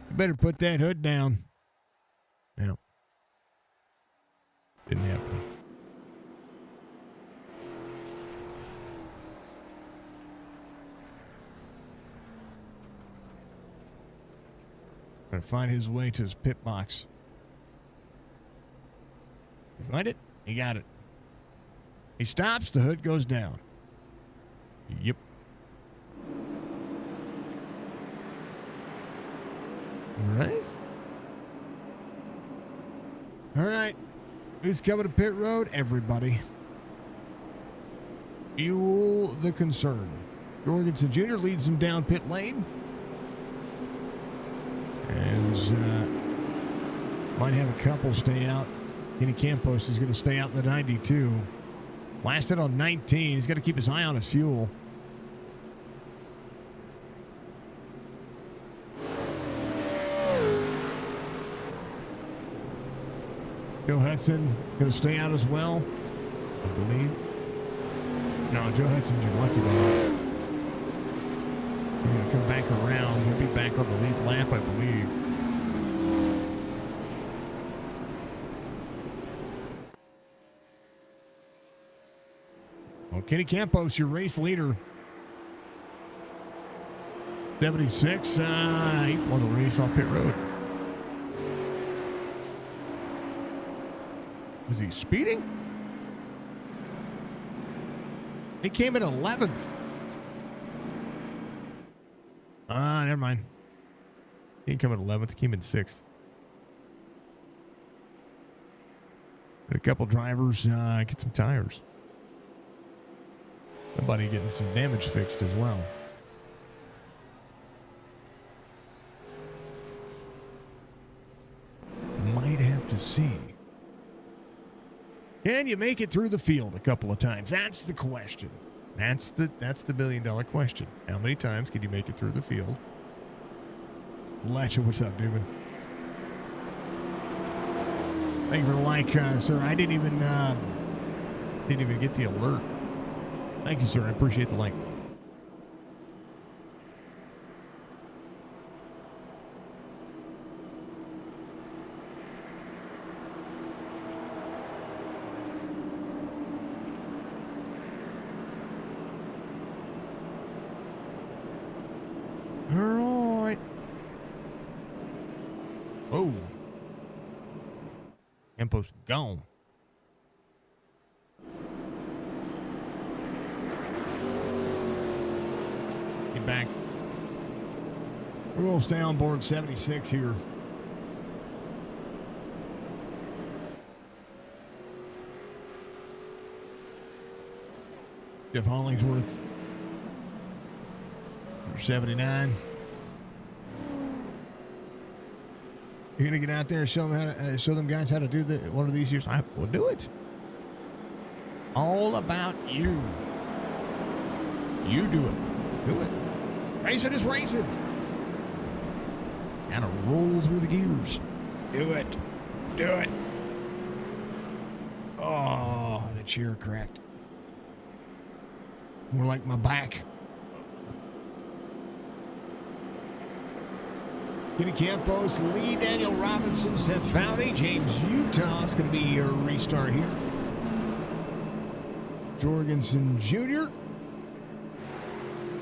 You better put that hood down. No. Didn't happen. Trying to find his way to his pit box. You find it? He got it. He stops, the hood goes down. Yep. All right. All right. Who's coming to pit road? Everybody. Fuel the concern. Jorgensen Jr. leads him down pit lane. And might have a couple stay out. Kenny Campos is going to stay out in the 92. Lasted on 19. He's got to keep his eye on his fuel. Joe Hudson going to stay out as well, I believe. No, Joe Hudson's your lucky dog. He's going to come back around. He'll be back on the lead lap, I believe. Well, Kenny Campos, your race leader. 76. He won the race off pit road. Was he speeding? He came in 11th. Never mind. He didn't come in 11th. He came in 6th. Had a couple drivers get some tires. Somebody getting some damage fixed as well. Might have to see. Can you make it through the field a couple of times? That's the question. That's the $1 billion question. How many times can you make it through the field? Latcha, what's up, dude? Thank you for the like, sir. I didn't even get the alert. Thank you, sir. I appreciate the like. Tempo's gone. Get back. We'll stay on board 76 here. Jeff Hollingsworth. Number 79. You're gonna get out there and show them how to show them guys how to do one of these years. I will do it. All about you. You do it. Do it. Racing is racing. Gotta roll through the gears. Do it. Do it. Oh, the chair cracked. More like my back. Kenny Campos, Lee Daniel Robinson, Seth Foudy, James Utah. It's going to be a restart here. Jorgensen Jr.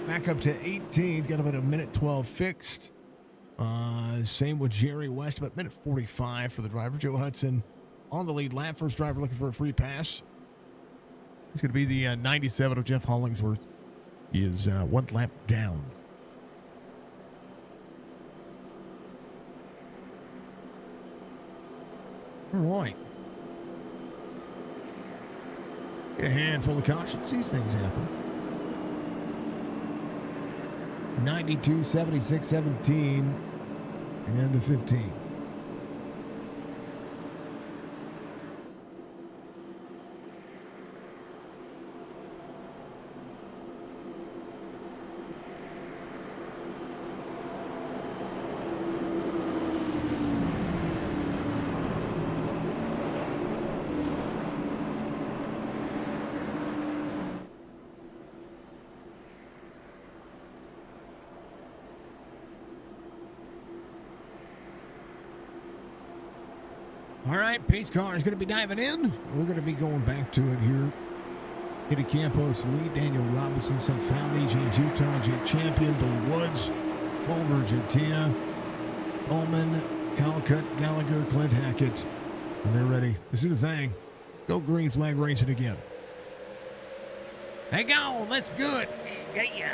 Back up to 18th. Got about a minute 12 fixed. Same with Jerry West, about minute 45 for the driver. Joe Hudson on the lead lap. First driver looking for a free pass. It's going to be the 97 of Jeff Hollingsworth. He is one lap down. All right. A handful of cautions. These things happen. 92, 76, 17, and then the 15. All right, pace car is going to be diving in. We're going to be going back to it here. Kenny Campos, Lee Daniel Robinson, Seth Foudy, James Utah, Jake Champion, Bill Woods, Paul Argentina, Coleman, Calcutt, Gallagher, Clint Hackett. And they're ready to do the thing. Go green flag racing again. Hang on, let's go it. Yeah.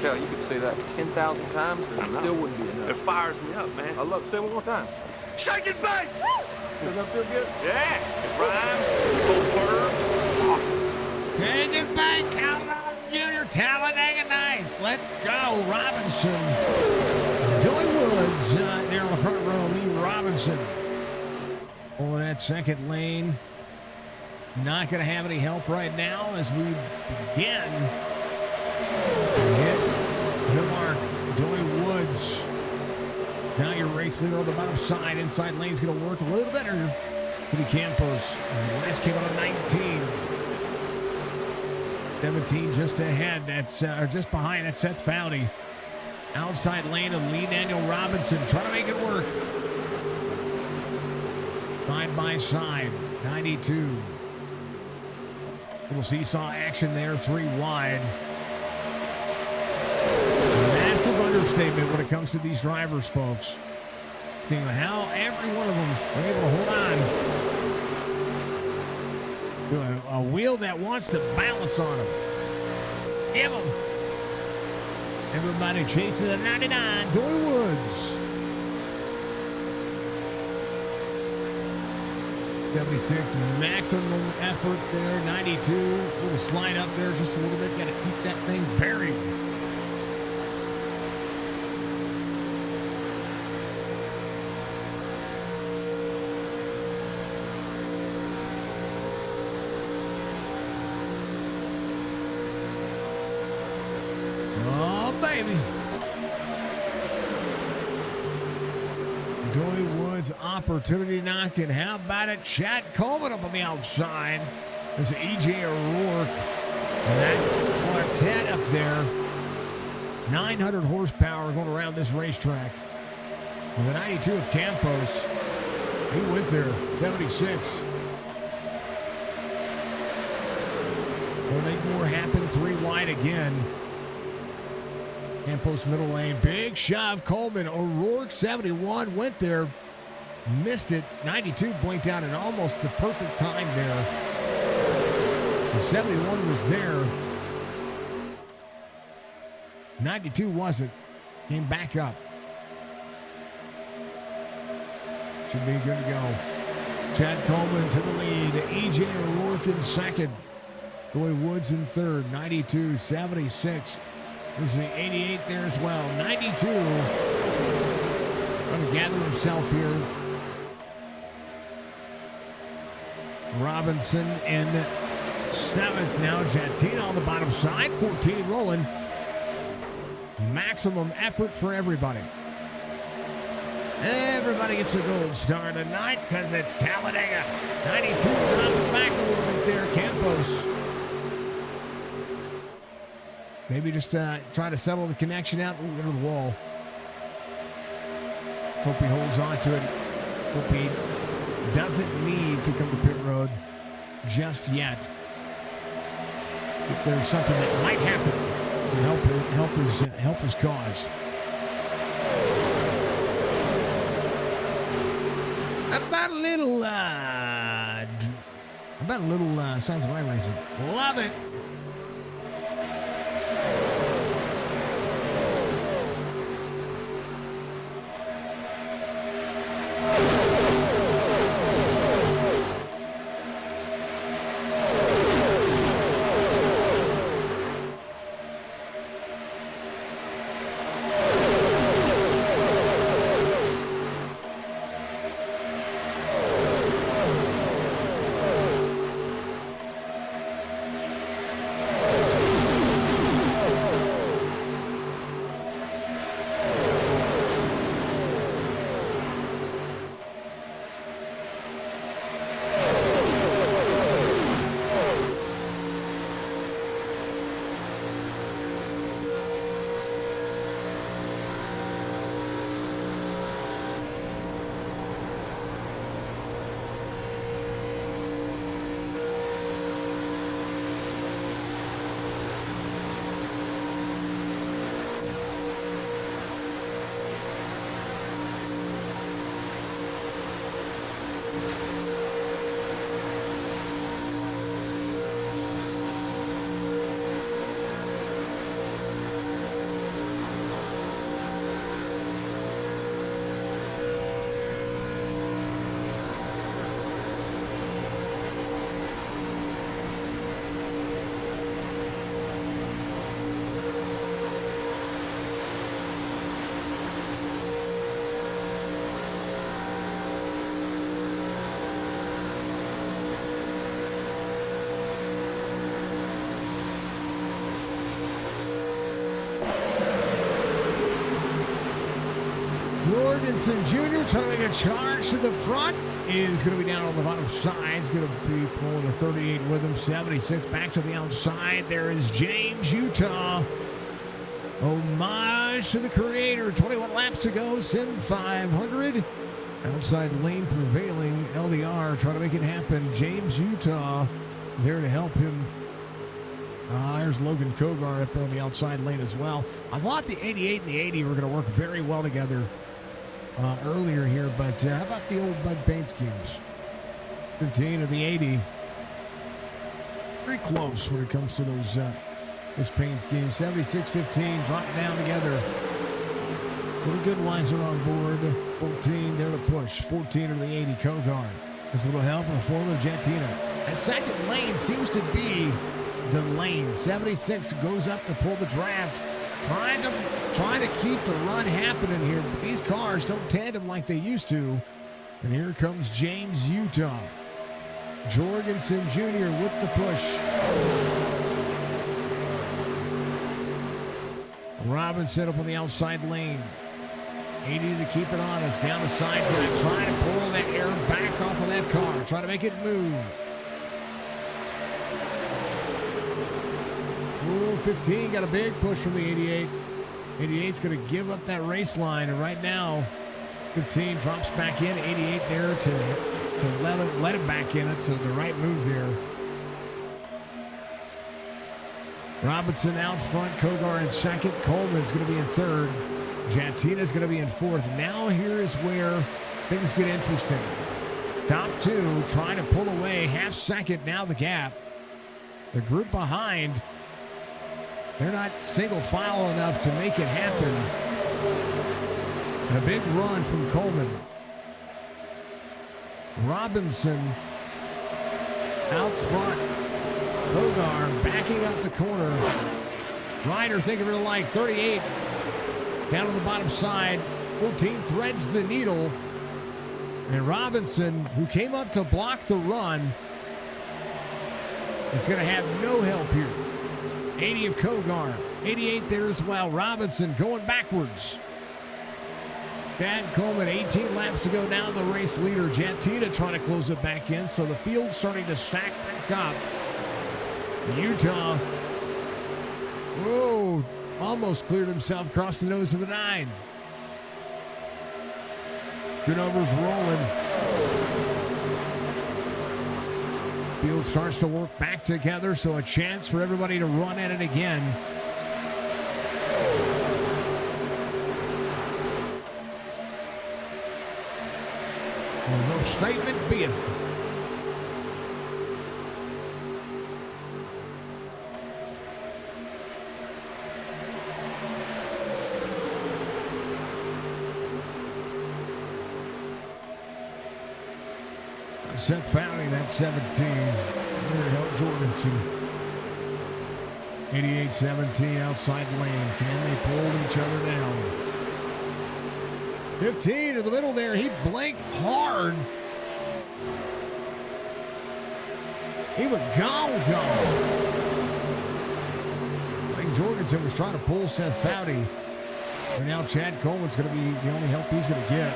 You could say that 10,000 times and it still wouldn't be enough. It fires me up, man. I love it. Say it one more time. Shake it, babe! Doesn't that feel good? Yeah, it rhymes, full word, awesome. Take it back, Calhoun Jr. Talladega Nights. Let's go, Robinson. Joey Woods there on the front row. Lee Robinson over that second lane. Not going to have any help right now as we begin. Hit the mark. Joey Woods. Now your race leader on the bottom side. Inside lane's going to work a little better. Kenny Campos. Last came out of 19. 17 just ahead. That's just behind. That's Seth Foudy. Outside lane of Lee Daniel Robinson. Trying to make it work. Side by side. 92. Little seesaw action there. 3 wide. Massive understatement when it comes to these drivers, folks. Seeing how every one of them are able to hold on to a wheel that wants to balance on them. Give them. Everybody chasing the 99. Joey Woods. 76, maximum effort there. 92, little slide up there just a little bit. Got to keep that thing buried. Baby. Joey Woods opportunity knocking. How about it? Chad Coleman up on the outside. There's E.J. O'Rourke. And that quartet up there. 900 horsepower going around this racetrack. With a 92 of Campos. He went there. 76. They'll make more happen. 3 wide again. Campos middle lane. Big shove. Coleman. O'Rourke 71. Went there. Missed it. 92 blinked out at almost the perfect time there. The 71 was there. 92 wasn't. Came back up. Should be good to go. Chad Coleman to the lead. E.J. O'Rourke in second. Roy Woods in third. 92, 76. There's the 88 there as well. 92. Trying to gather himself here. Robinson in seventh now. Jantina on the bottom side. 14 rolling. Maximum effort for everybody. Everybody gets a gold star tonight because it's Talladega. 92 dropping back a little bit there. Campos. Maybe just try to settle the connection out into the wall. Hope he holds on to it. Hope he doesn't need to come to pit road just yet. If there's something that might happen to help his cause. About a little Sounds of iRacing. Love it. Jorgensen Jr. trying to make a charge to the front. Is going to be down on the bottom side. He's going to be pulling a 38 with him. 76 back to the outside. There is James Utah. Homage to the creator. 21 laps to go. SIM500. Outside lane prevailing. LDR trying to make it happen. James Utah there to help him. There's Logan Kogar up on the outside lane as well. I thought the 88 and the 80 were going to work very well together earlier here, but how about the old Bud paint schemes? 15 of the 80. Pretty close when it comes to those paint schemes. 76-15 drop down together. Little Goodweiser on board. 14 there to push. 14 of the 80 Kogar. There's a little help in the form of Jantina. That second lane seems to be the lane. 76 goes up to pull the draft. Trying to keep the run happening here, but these cars don't tandem like they used to. And here comes James Utah. Jorgensen Jr. with the push. Robinson up on the outside lane. 80 to keep it honest. Down the side for it. Trying to pull that air back off of that car. Trying to make it move. 15 got a big push from the 88. 88's going to give up that race line, and right now, 15 drops back in. 88 there to let it back in it, so the right move there. Robinson out front, Kogar in second, Coleman's going to be in third, Jantina's going to be in fourth. Now here is where things get interesting. Top two trying to pull away, half second now the gap. The group behind, they're not single file enough to make it happen. And a big run from Coleman. Robinson out front. Kogar backing up the corner. Ryder thinking of it like 38. Down on the bottom side. 14 threads the needle. And Robinson, who came up to block the run, is going to have no help here. 80 of Kogar. 88 there as well. Robinson going backwards. Chad Coleman, 18 laps to go now, the race leader. Jantina trying to close it back in, so the field's starting to stack back up. Utah, whoa, almost cleared himself across the nose of the 9. Schoonover's rolling. Field starts to work back together, so a chance for everybody to run at it again. No statement beeth. Seth Fowling, that's 17. There to help Jorgensen. 88-17 outside lane. Can they pull each other down? 15 to the middle there. He blanked hard. He was gone. I think Jorgensen was trying to pull Seth Fowdy. But now Chad Coleman's going to be the only help he's going to get.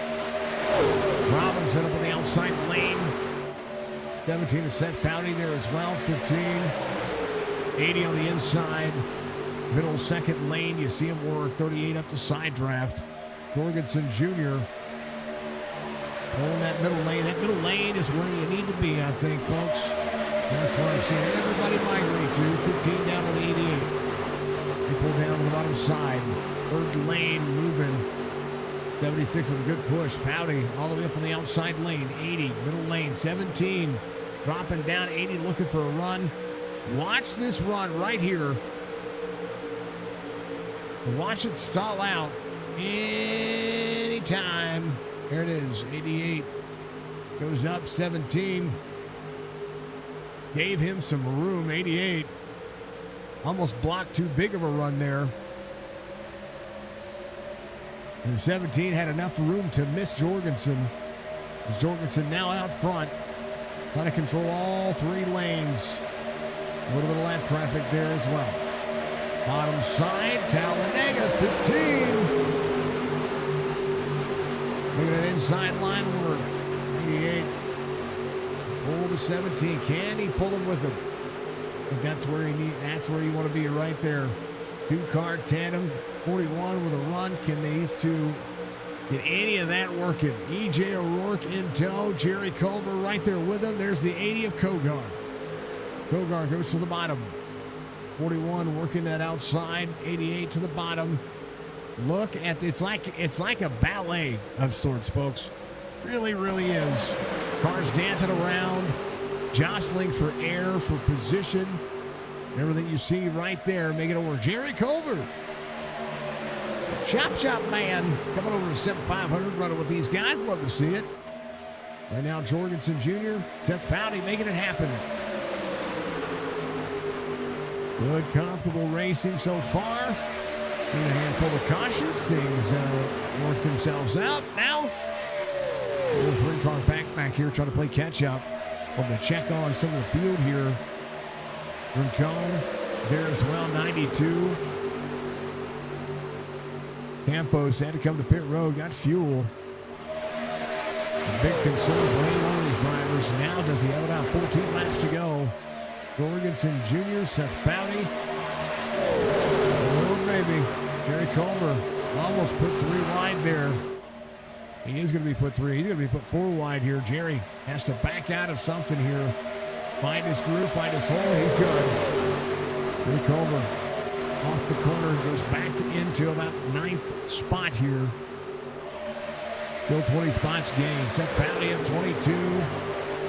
Robinson up on the outside lane. 17 to Seth Fowdy there as well. 15. 80 on the inside. Middle second lane. You see him work. 38 up the side draft. Jorgensen Jr. pulling that middle lane. That middle lane is where you need to be, I think, folks. That's where I'm seeing everybody migrate to. 15 down to the 88. They pull down to the bottom side. Third lane moving. 76 with a good push. Fowdy all the way up on the outside lane. 80, middle lane. 17 dropping down. 80 looking for a run. Watch this run right here. Watch it stall out anytime. There it is. 88 goes up. 17 gave him some room. 88 almost blocked too big of a run there. And 17 had enough room to miss Jorgensen. As Jorgensen now out front, trying to control all three lanes. A little bit of lap traffic there as well. Bottom side, Talladega, 15. Look at that inside line work. 88. Pull to 17. Can he pull him with him? I think that's where you want to be right there. Two-car tandem, 41 with a run. Can these two get any of that working? E.J. O'Rourke in tow. Jerry Culver right there with him. There's the 80 of Kogar. Kogar goes to the bottom. 41 working that outside. 88 to the bottom. Look at it's like a ballet of sorts, folks. Really, really is. Cars dancing around, jostling for air, for position. Everything you see right there, make it over. Jerry Culver. Chop man. Coming over to SIM500, running with these guys. Love to see it. Right now, Jorgensen Jr., Seth Fowdy making it happen. Good, comfortable racing so far. In a handful of cautions. Things work themselves out. Now, a little three-car back here trying to play catch-up. We're going to check on some of the field here. Rincon there as well, 92. Campos had to come to pit road, got fuel. A big concern for any one of these drivers. Now does he have it out? 14 laps to go. Jorgensen Jr., Seth Fowdy. baby. Gary Culver almost put 3 wide there. He is going to be put 3. He's going to be put 4 wide here. Jerry has to back out of something here. Find his groove, find his hole. He's good. Gary Culver off the corner, goes back into about 9th spot here. Still 20 spots gained. Seth Fowdy at 22,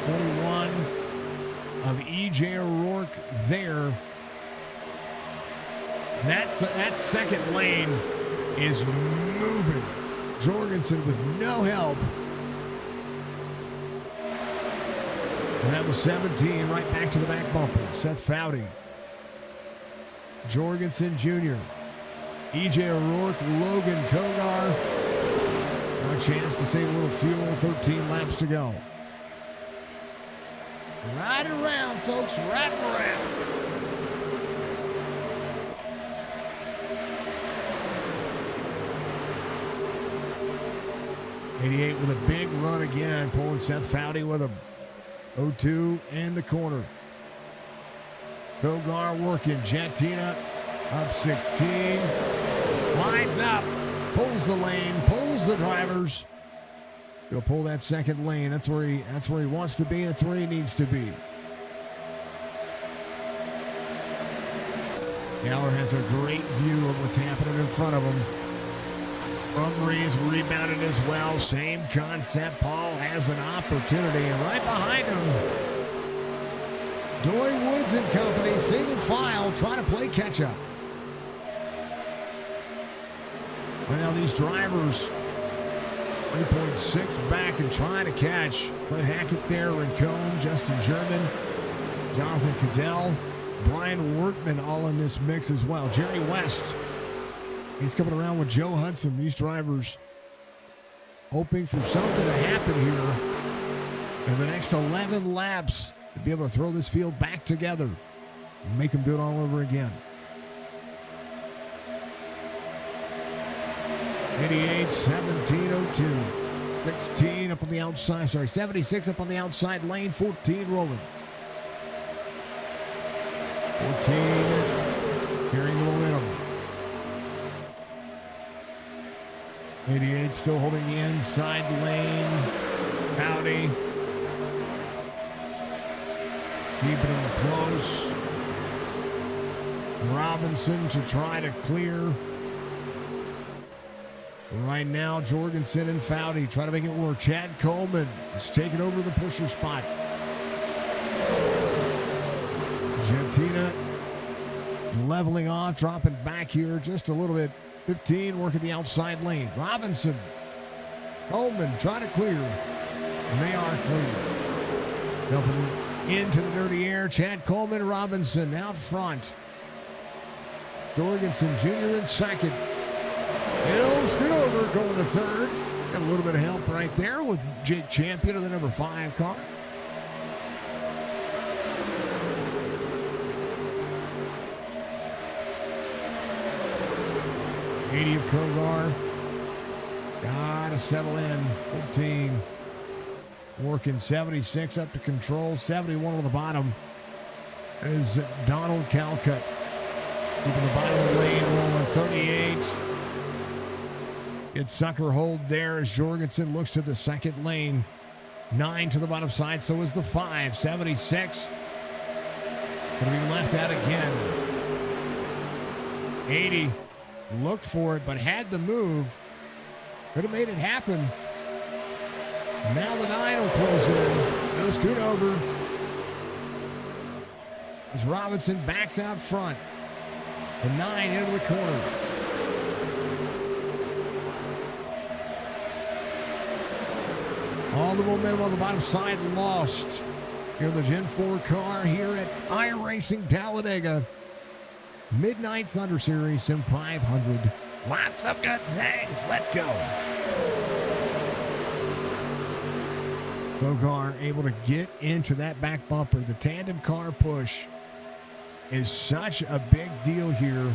21 of E.J. O'Rourke there. That second lane is moving. Jorgensen with no help. And that was 17, right back to the back bumper. Seth Fowdy. Jorgensen Jr. E.J. O'Rourke, Logan Kogar. No chance to save a little fuel. 13 laps to go. Right around, folks. Right around. '88 with a big run again, pulling Seth Fowdy with a 0-2 in the corner. Kogar working. Jettina up 16. Lines up. Pulls the lane. Pulls the drivers. Gonna pull that second lane. That's where he wants to be. That's where he needs to be. Galler has a great view of what's happening in front of him. Brumries rebounded as well. Same concept. Paul has an opportunity. And right behind him, Doy Woods and company, single file, trying to play catch up. Well, now these drivers, 3.6 back and trying to catch. Clint Hackett there, Rincon, Justin German, Jonathan Cadell, Brian Workman all in this mix as well. Jerry West, he's coming around with Joe Hudson. These drivers hoping for something to happen here in the next 11 laps to be able to throw this field back together and make them do it all over again. 88, 1702. 16 up on the outside. 76 up on the outside lane. 14 rolling. 14 carrying the momentum. 88 still holding the inside lane. Fowdy keeping them close. Robinson to try to clear. Right now, Jorgensen and Fowdy try to make it work. Chad Coleman is taking over the pusher spot. Jettina leveling off, dropping back here just a little bit. 15 working the outside lane. Robinson, Coleman trying to clear. And they are clear. Dumping into the dirty air. Chad Coleman, Robinson out front. Jorgensen Jr. in second. Hill scoot over, going to third. Got a little bit of help right there with Jake Champion of the number 5 car. '80 of Kogar. Gotta settle in. 14. Working 76 up to control. 71 on the bottom. That is Donald Calcutt. Keeping the bottom of the lane rolling. 38. It's sucker hold there as Jorgensen looks to the second lane. 9 to the bottom side, so is the 5. 76. Going to be left out again. 80 looked for it, but had the move. Could have made it happen. Now the 9 will close in. They'll scoot over. As Robinson backs out front. The 9 into the corner. All the momentum on the bottom side lost. Here the Gen 4 car here at iRacing Talladega. Midnight Thunder Series SIM500. Lots of good things. Let's go. Kogar able to get into that back bumper. The tandem car push is such a big deal here.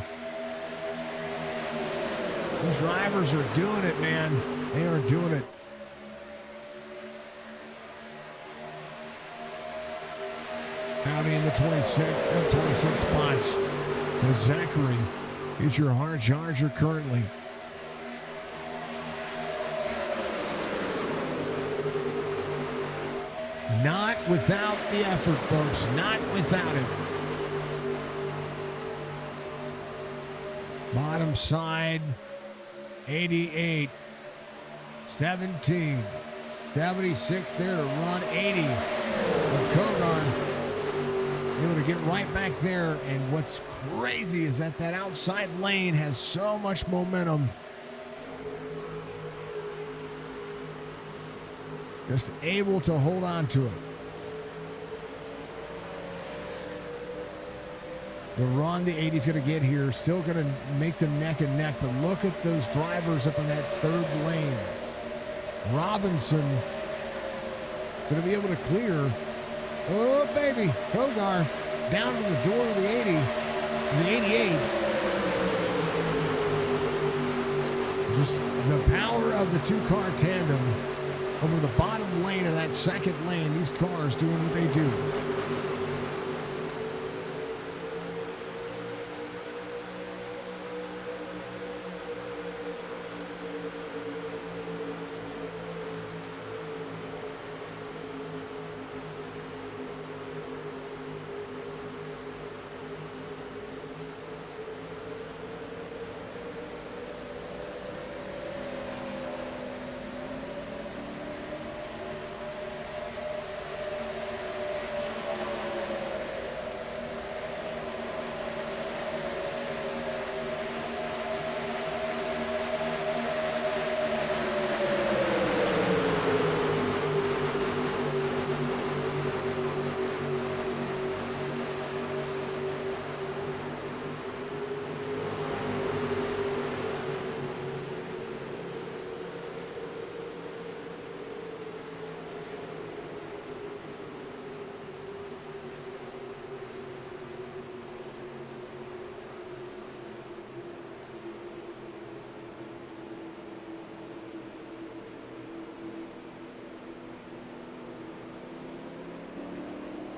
These drivers are doing it, man. They are doing it. Fowdy in the 26 spots. And Zachary is your hard charger currently. Not without the effort, folks. Not without it. Bottom side, 88, 17, 76 there to run, 80. But Kogar able to get right back there. And what's crazy is that outside lane has so much momentum. Just able to hold on to it. The run the 80's going to get here, still going to make them neck and neck, but look at those drivers up in that third lane. Robinson going to be able to clear. Oh, baby. Kogar down to the door of the 80, the 88. Just the power of the two-car tandem over the bottom lane of that second lane. These cars doing what they do.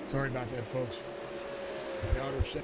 Sorry about that, folks. My daughter said.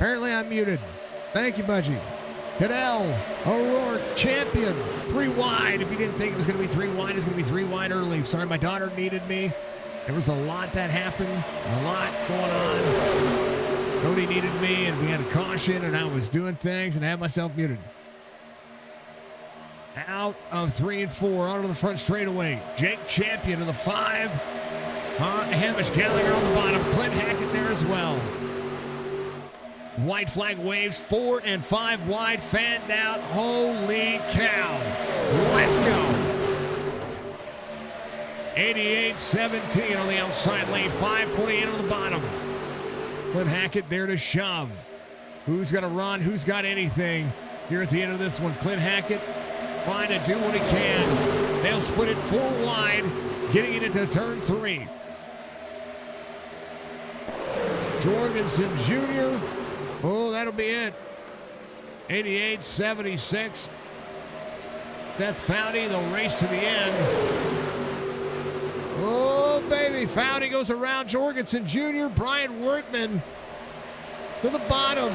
Apparently I'm muted. Thank you, Budgie. Cadell, O'Rourke, champion, 3 wide. If you didn't think it was going to be 3 wide, it's going to be 3 wide early. Sorry, my daughter needed me. There was a lot that happened, a lot going on. Cody needed me, and we had a caution, and I was doing things, and I had myself muted. Out of 3 and 4, onto the front straightaway. Jake Champion of the 5. Hamish Gallagher on the bottom. Clint Hackett there as well. White flag waves, 4 and 5 wide, fanned out. Holy cow. Let's go. 88-17 on the outside lane, 5:28 on the bottom. Clint Hackett there to shove. Who's going to run? Who's got anything here at the end of this one? Clint Hackett trying to do what he can. They'll split it 4 wide, getting it into turn 3. Jorgensen Jr. Oh, that'll be it. 88-76. That's Foudy. They'll race to the end. Oh, baby. Foudy goes around Jorgensen Jr. Brian Workman to the bottom.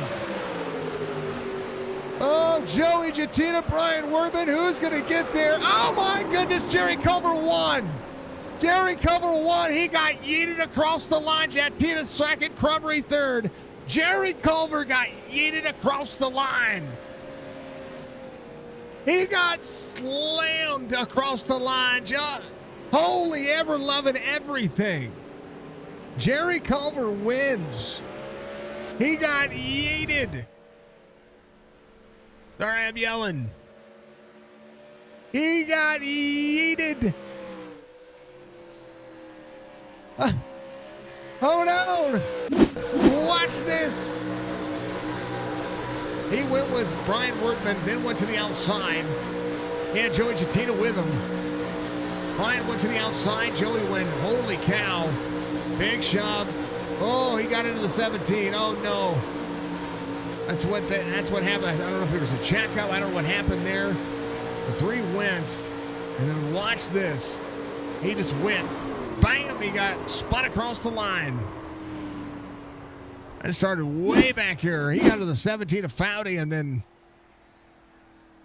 Oh, Joey Jattina, Brian Workman. Who's going to get there? Oh, my goodness. Jerry Culver won. Jerry Culver won. He got yeeted across the line. Jattina second. Crumry third. Jerry Culver got yeeted across the line. He got slammed across the line. Holy ever-loving everything. Jerry Culver wins. He got yeeted. Sorry, I'm yelling. He got yeeted. Hold on. Watch this. He went with Brian Workman, then went to the outside. He had Joey Jattina with him. Brian went to the outside. Joey went, holy cow. Big shove. Oh, he got into the 17. Oh, no. That's what happened. I don't know if it was a checkup. I don't know what happened there. The 3 went. And then watch this. He just went. Bam! He got spun across the line. It started way back here. He got to the 17 of Foudy, and then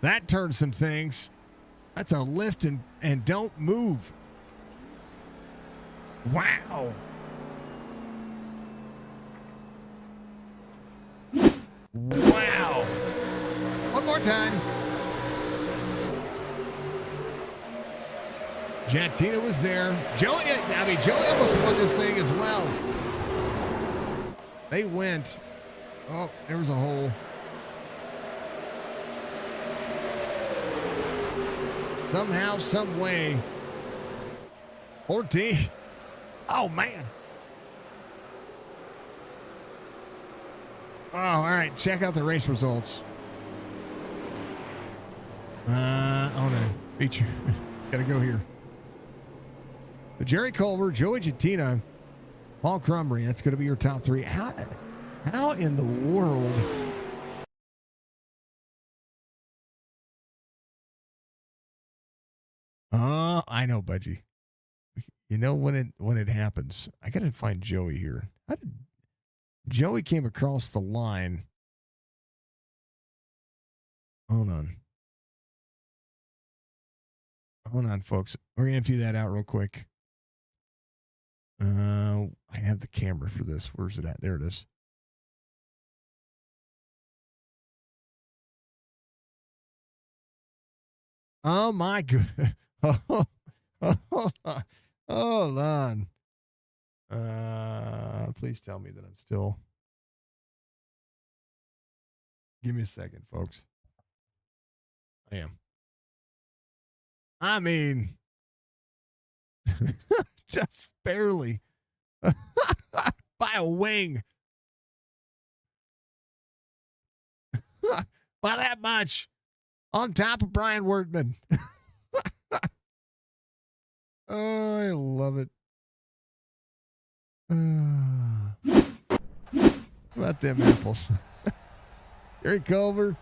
that turned some things. That's a lift and don't move. Wow. Wow. One more time. Jattina was there. Joey almost won this thing as well. They went. Oh, there was a hole. Somehow, some way. 14. Oh, man. Oh, all right. Check out the race results. Oh, no. Feature. Got to go here. But Jerry Culver, Joey Jattina, Paul Crumry. That's going to be your top 3. How in the world? Oh, I know, Budgie. You know when it happens. I got to find Joey here. How did Joey came across the line? Hold on. Hold on, folks. We're going to empty that out real quick. I have the camera for this. Where's it at? There it is. Oh, my goodness. Hold on. Please tell me that I'm still. Give me a second, folks. I am. I mean, just barely by a wing. By that much. On top of Brian Workman. Oh, I love it. How about them apples? Gary Culver,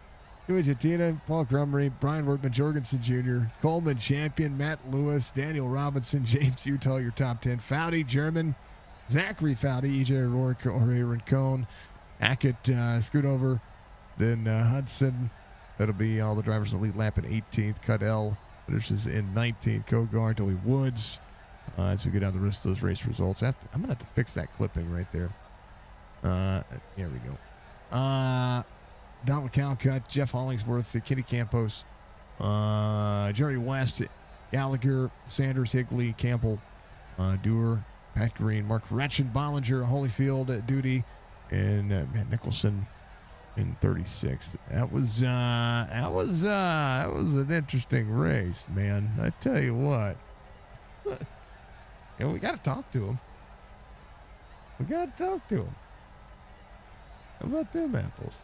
Joey Jattina, Paul Crumry, Brian Workman, Jorgensen Jr., Coleman Champion, Matt Lewis, Daniel Robinson, James Utah, your top 10. Foudy, German, Zachary Foudy, EJ O'Rourke, Ray Rincon, Hackett scoot over. Then Hudson, that'll be all the drivers in the lead lap in 18th. Cuddell finishes in 19th. Kogart, Joey Woods. As we get down the rest of those race results. I'm going to have to fix that clipping right there. There we go. Donald Calcutt, Jeff Hollingsworth, Kenny Campos, Jerry West, Gallagher, Sanders, Higley, Campbell, Dewar, Pat Green, Mark Ratchin, Bollinger, Holyfield, Duty, and Matt Nicholson in 36th. That was an interesting race, man. I tell you what. We got to talk to him. How about them apples?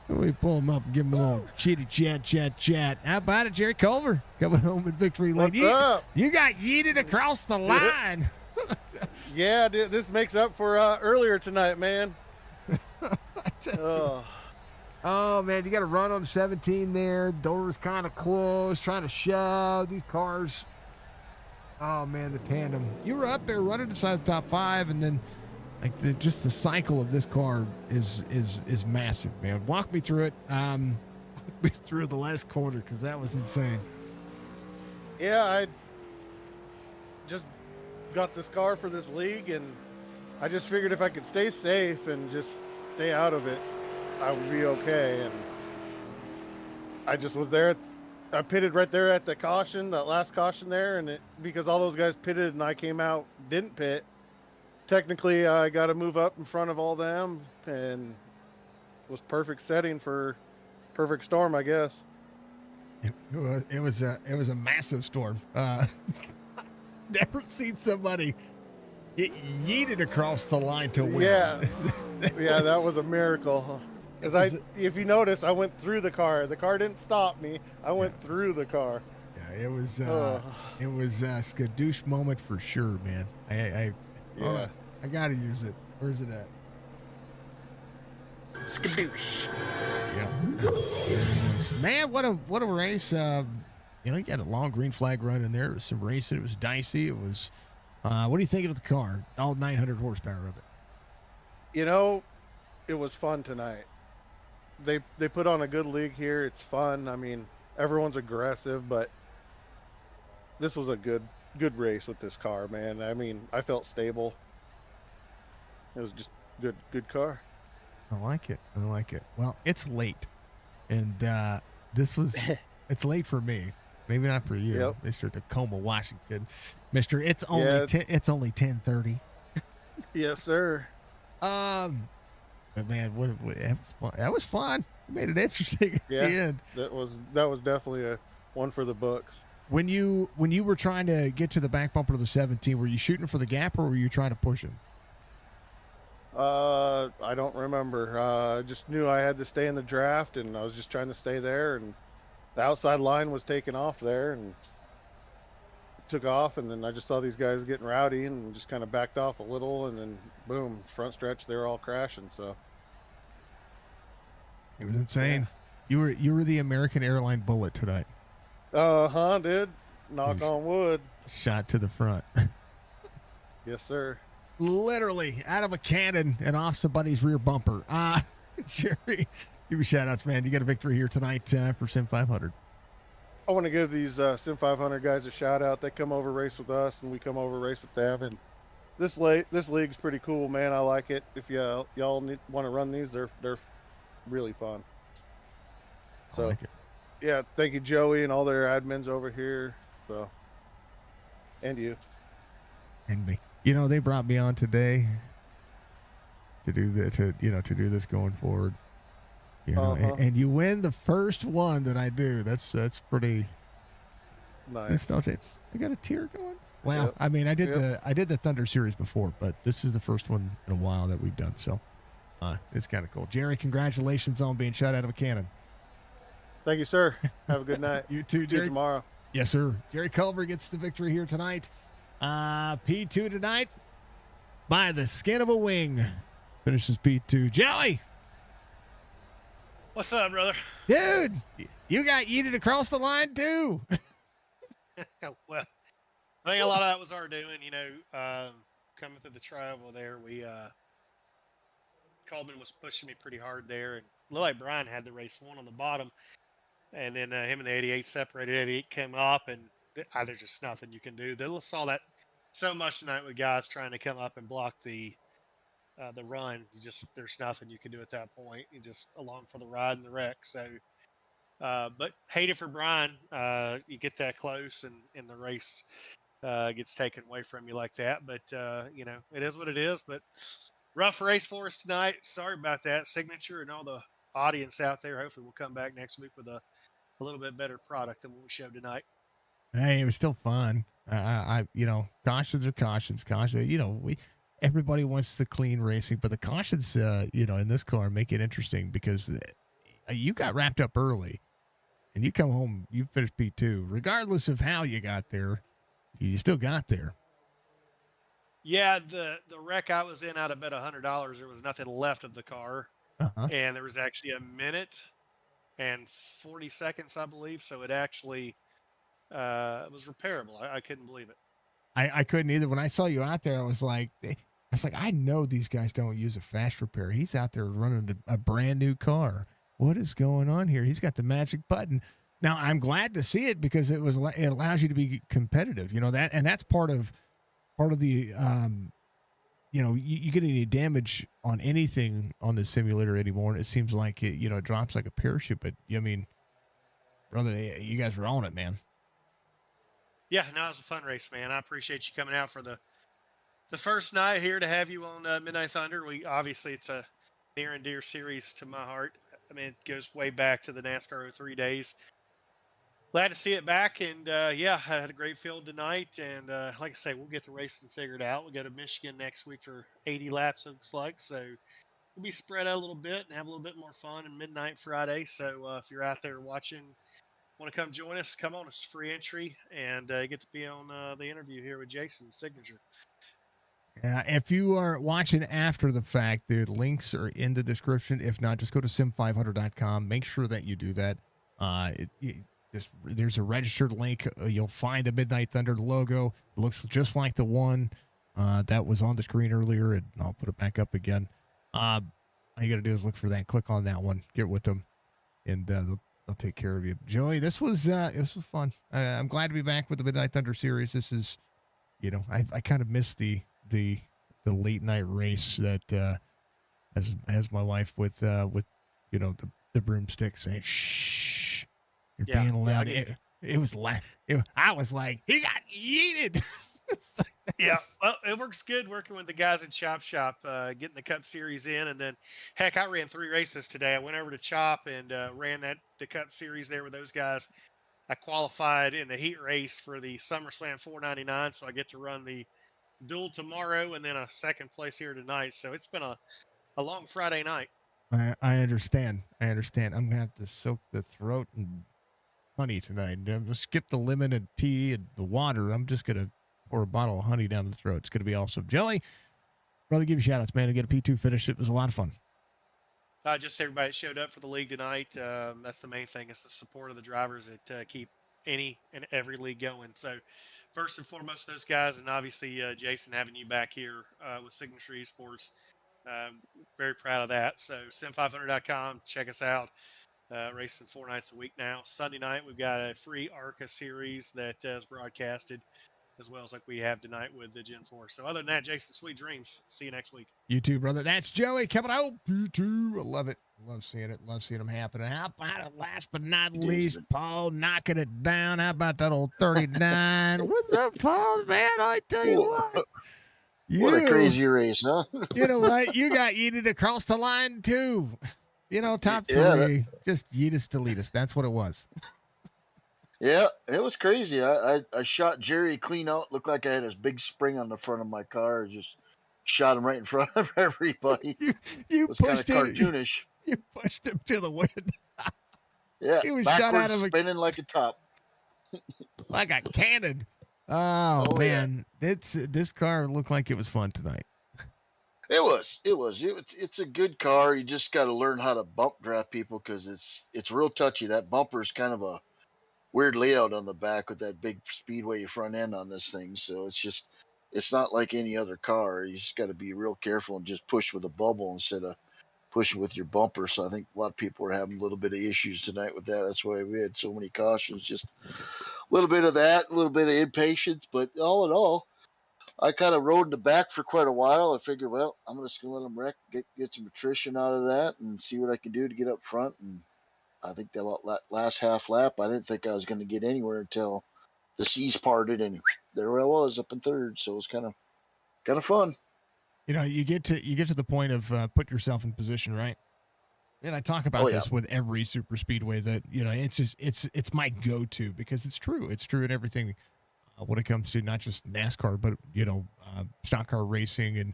We pull him up and give him a little chitty chat. How about it, Jerry Culver? Coming home in victory lane. What's up? You got yeeted across the line. Yeah, this makes up for earlier tonight, man. Oh, man, you got to run on 17 there. Door was kind of closed, trying to shove these cars. Oh, man, the tandem. You were up there running inside the top 5, and then like just the cycle of this car is massive, man. Walk me through it. Walk me through the last quarter because that was insane. Yeah, I just got this car for this league, and I just figured if I could stay safe and just stay out of it, I would be okay. And I just was there. I pitted right there at the caution, that last caution there, and because all those guys pitted and I came out, didn't pit. Technically, I got to move up in front of all them, and it was perfect setting for perfect storm, I guess. It was a massive storm. Never seen somebody get yeeted across the line to win. Yeah, yeah, that was a miracle. Because if you notice, I went through the car. The car didn't stop me. I went through the car. Yeah, it was a skadoosh moment for sure, man. I gotta use it. Where's it at? Skadoosh. Yeah. Man, what a race. You got a long green flag run in there. It was some racing. It was dicey. It was. What are you thinking of the car? All 900 horsepower of it. It was fun tonight. They put on a good league here. It's fun. I mean, everyone's aggressive, but this was a good race with this car, man. I mean, I felt stable. It was just good car. I like it. Well, it's late, and it's late for me. Maybe not for you, Yep. Mr. Tacoma, Washington. Mister, it's only 10:30. Yes, sir. But man, that was fun. It made it interesting at Yeah, the end. that was definitely a one for the books. When you were trying to get to the back bumper of the 17, were you shooting for the gap or were you trying to push him? I don't remember. I just knew I had to stay in the draft, and I was just trying to stay there. And the outside line was taking off there, and took off. And then I just saw these guys getting rowdy, and just kind of backed off a little. And then boom, front stretch, they were all crashing. So It was insane. Yeah. You were the American airline bullet tonight. Dude. Knock on wood. Shot to the front. Yes, sir. Literally out of a cannon and off somebody's rear bumper. Jerry, give me shout outs, man. You got a victory here tonight for SIM500. I want to give these SIM500 guys a shout out. They come over race with us, and we come over race with them. And this league's pretty cool, man. I like it. If y'all want to run these, they're really fun. So, I like it. Yeah, thank you, Joey, and all their admins over here. So, and you. And me. They brought me on today to do this going forward. And you win the first one that I do. That's pretty nice. I got a tear going. Wow. Yep. I mean, I did the Thunder series before, but this is the first one in a while that we've done. So, it's kind of cool. Jerry, congratulations on being shot out of a cannon. Thank you, sir. Have a good night. You too, See you Jerry. tomorrow. Yes, sir. Jerry Culver gets the victory here tonight. P2 tonight by the skin of a wing. Finishes P2. Joey! What's up, brother? Dude, you got yeeted across the line too. Well, I think a lot of that was our doing, coming through the travel there. We Coleman was pushing me pretty hard there, and looked like Brian had the race one on the bottom, and then him and the 88 separated. 88 came up, and there's just nothing you can do. They saw that so much tonight with guys trying to come up and block the run. There's nothing you can do at that point. You just along for the ride and the wreck. So, but hate it for Brian. You get that close, and the race gets taken away from you like that. But it is what it is. But rough race for us tonight. Sorry about that, Signature, and all the audience out there. Hopefully, we'll come back next week with a little bit better product than what we showed tonight. Hey, it was still fun. Cautions are cautions. Everybody wants the clean racing, but the cautions, in this car make it interesting because you got wrapped up early, and you come home, you finished P2, regardless of how you got there, you still got there. Yeah, the wreck I was in, I'd have bet $100 there was nothing left of the car, and there was actually a minute and 40 seconds, I believe. So it actually was repairable. I couldn't believe it. I couldn't either. When I saw you out there, I was like, I know these guys don't use a fast repair. He's out there running a brand new car. What is going on here? He's got the magic button. Now I'm glad to see it because it allows you to be competitive. That's part of the you get any damage on anything on the simulator anymore, and it seems like it drops like a parachute. But brother, you guys were on it, man. Yeah, no, it was a fun race, man. I appreciate you coming out for the first night here to have you on Midnight Thunder. It's a near and dear series to my heart. I mean, it goes way back to the NASCAR 03 days. Glad to see it back, and I had a great field tonight. And like I say, we'll get the racing figured out. We'll go to Michigan next week for 80 laps, it looks like. So we'll be spread out a little bit and have a little bit more fun on Midnight Friday. So if you're out there watching, want to come join us, come on. It's free entry, and get to be on the interview here with Jason, Signature. If you are watching after the fact, the links are in the description. If not, just go to sim500.com. Make sure that you do that. There's a registered link. You'll find the Midnight Thunder logo. It looks just like the one that was on the screen earlier, and I'll put it back up again. All you got to do is look for that. Click on that one. Get with them, and they'll take care of you. Joey, this was fun. I'm glad to be back with the Midnight Thunder series. This is, I kind of missed the late night race that as my wife with the broomstick saying shh, you're being loud. It was I was like, he got yeeted. Yeah, well, it works good working with the guys at Chop Shop, getting the Cup Series in, and then heck, I ran 3 races today. I went over to Chop and ran the Cup Series there with those guys. I qualified in the heat race for the SummerSlam 499, so I get to run the duel tomorrow and then a second place here tonight. So it's been a long Friday night. I understand. I'm gonna have to soak the throat in honey tonight. I'm gonna skip the lemon and tea and the water. I'm just gonna pour a bottle of honey down the throat. It's gonna be awesome. Joey, brother, give you shout outs, man. To get a P2 finish, it was a lot of fun. Just everybody that showed up for the league tonight. That's the main thing. It's the support of the drivers that keep any and every league going. So first and foremost, those guys, and obviously Jason, having you back here with Signature eSports. Very proud of that. So sim500.com, check us out. Racing 4 nights a week now. Sunday night, we've got a free ARCA series that is broadcasted, as well as like we have tonight with the Gen 4. So other than that, Jason, sweet dreams. See you next week. You too, brother. That's Joey coming out. P2. I love it. Love seeing it. Love seeing them happen. How about it, last but not least, Paul knocking it down. How about that old 39? What's up, Paul, man? I tell you what. What a crazy race, huh? You know what? You got yeeted across the line, too. Top 3. Just yeetus, deletus. That's what it was. Yeah, it was crazy. I shot Jerry clean out. Looked like I had a big spring on the front of my car. Just shot him right in front of everybody. You it was kind of pushed him. cartoonish. You pushed him to the wind. Yeah, he was backwards, shot out of spinning like a top. Like a cannon. Oh man, yeah. This car looked like it was fun tonight. It was. It's a good car. You just got to learn how to bump draft people because it's real touchy. That bumper is kind of a weird layout on the back with that big speedway front end on this thing. So it's not like any other car. You just got to be real careful and just push with a bubble instead of pushing with your bumper. So I think a lot of people were having a little bit of issues tonight with that. That's why we had so many cautions. Just a little bit of that, a little bit of impatience. But all in all, I kind of rode in the back for quite a while. I figured, well, I'm just going to let them wreck, get some attrition out of that and see what I can do to get up front. And I think that last half lap, I didn't think I was going to get anywhere until the seas parted, and there I was up in third. So it was kind of fun. You know, you get to the point of put yourself in position, right? And I talk about this with every super speedway that, you know, it's my go-to because it's true. It's true in everything when it comes to not just NASCAR, but, you know, stock car racing and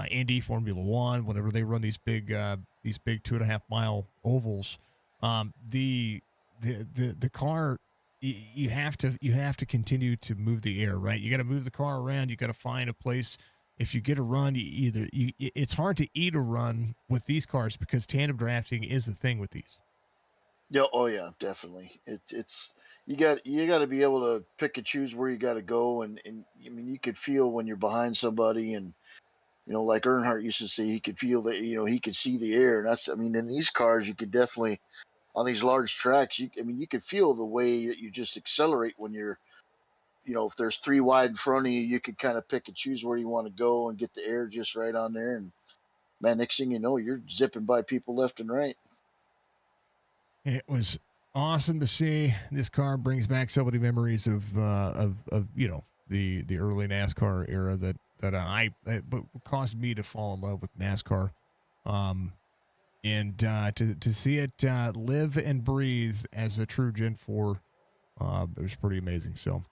Indy Formula One, whenever they run these big 2.5 mile ovals, the car, you have to continue to move the air, right? You got to move the car around. You got to find a place. If you get a run, it's hard to eat a run with these cars because tandem drafting is the thing with these. Yeah, oh yeah, definitely. It's you got to be able to pick and choose where you got to go, and I mean you could feel when you're behind somebody, and you know like Earnhardt used to say he could feel that he could see the air, and that's I mean in these cars you could definitely on these large tracks you could feel the way that you just accelerate when you're if there's three wide in front of you, you could kind of pick and choose where you want to go and get the air just right on there, and man, next thing you know you're zipping by people left and right. It was awesome to see. This car brings back so many memories of you know the early NASCAR era that but caused me to fall in love with NASCAR, and to see it live and breathe as a true Gen 4, it was pretty amazing. So,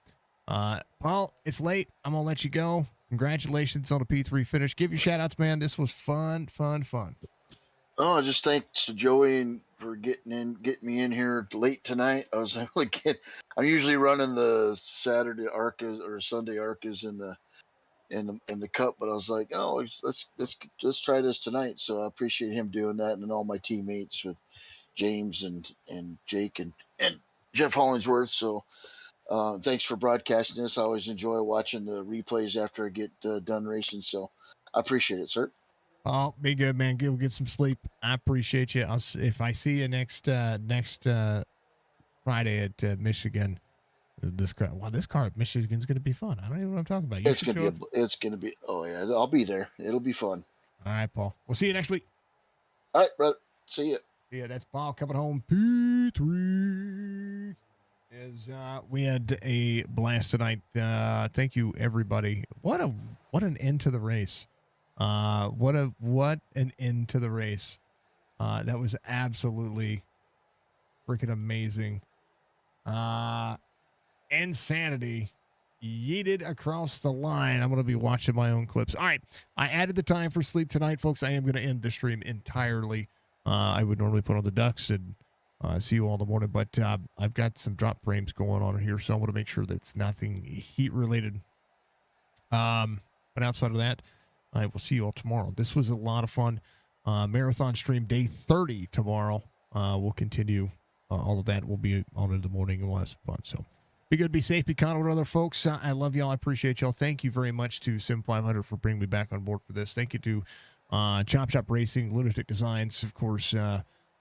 Paul, it's late. I'm gonna let you go. Congratulations on a P3 finish. Give your shout outs, man. This was fun. Oh, just thanks to Joey for getting me in here late tonight. I was able to I'm usually running the Saturday Arcas or Sunday Arcas in the Cup, but I was like, oh, let's try this tonight. So I appreciate him doing that, and then all my teammates with James and Jake and Jeff Hollingsworth. So thanks for broadcasting this. I always enjoy watching the replays after I get done racing. So I appreciate it, sir. Oh, be good, man. Get some sleep. I appreciate you. If I see you next Friday at Michigan, this car at Michigan's going to be fun. I don't even know what I'm talking about. It's gonna be. Oh yeah, I'll be there. It'll be fun. All right, Paul. We'll see you next week. All right, brother. See ya. Yeah, that's Paul coming home. P3. We had a blast tonight. Thank you, everybody. What an end to the race. What an end to the race. That was absolutely freaking amazing. Insanity yeeted across the line. I'm going to be watching my own clips. All right. I added the time for sleep tonight, folks. I am going to end the stream entirely. I would normally put on the ducks and see you all in the morning, but I've got some drop frames going on here, so I want to make sure that it's nothing heat related. But outside of that, I will see you all tomorrow. This was a lot of fun. Marathon stream day 30 tomorrow. We'll continue all of that. We'll be on in the morning and we'll have some fun. So be good, be safe, be kind with other folks. I love y'all. I appreciate y'all. Thank you very much to SIM500 for bringing me back on board for this. Thank you to Chop Shop Racing, Lunatic Designs, of course,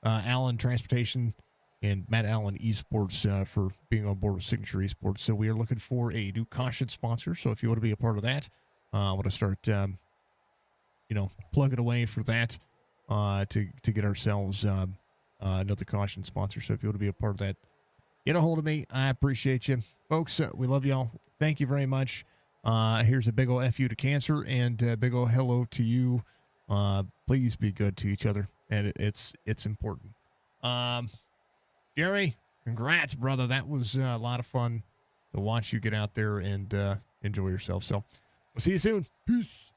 Allen Transportation, and Matt Allen eSports for being on board with Signature Esports. So we are looking for a new caution sponsor. So if you want to be a part of that, I want to start, plug it away for that to get ourselves another caution sponsor. So if you want to be a part of that, get a hold of me. I appreciate you. Folks, we love y'all. Thank you very much. Here's a big ol' F you to cancer and a big ol' hello to you. Please be good to each other. And it's important. Jerry, congrats, brother. That was a lot of fun to watch you get out there and enjoy yourself. So we'll see you soon. Peace.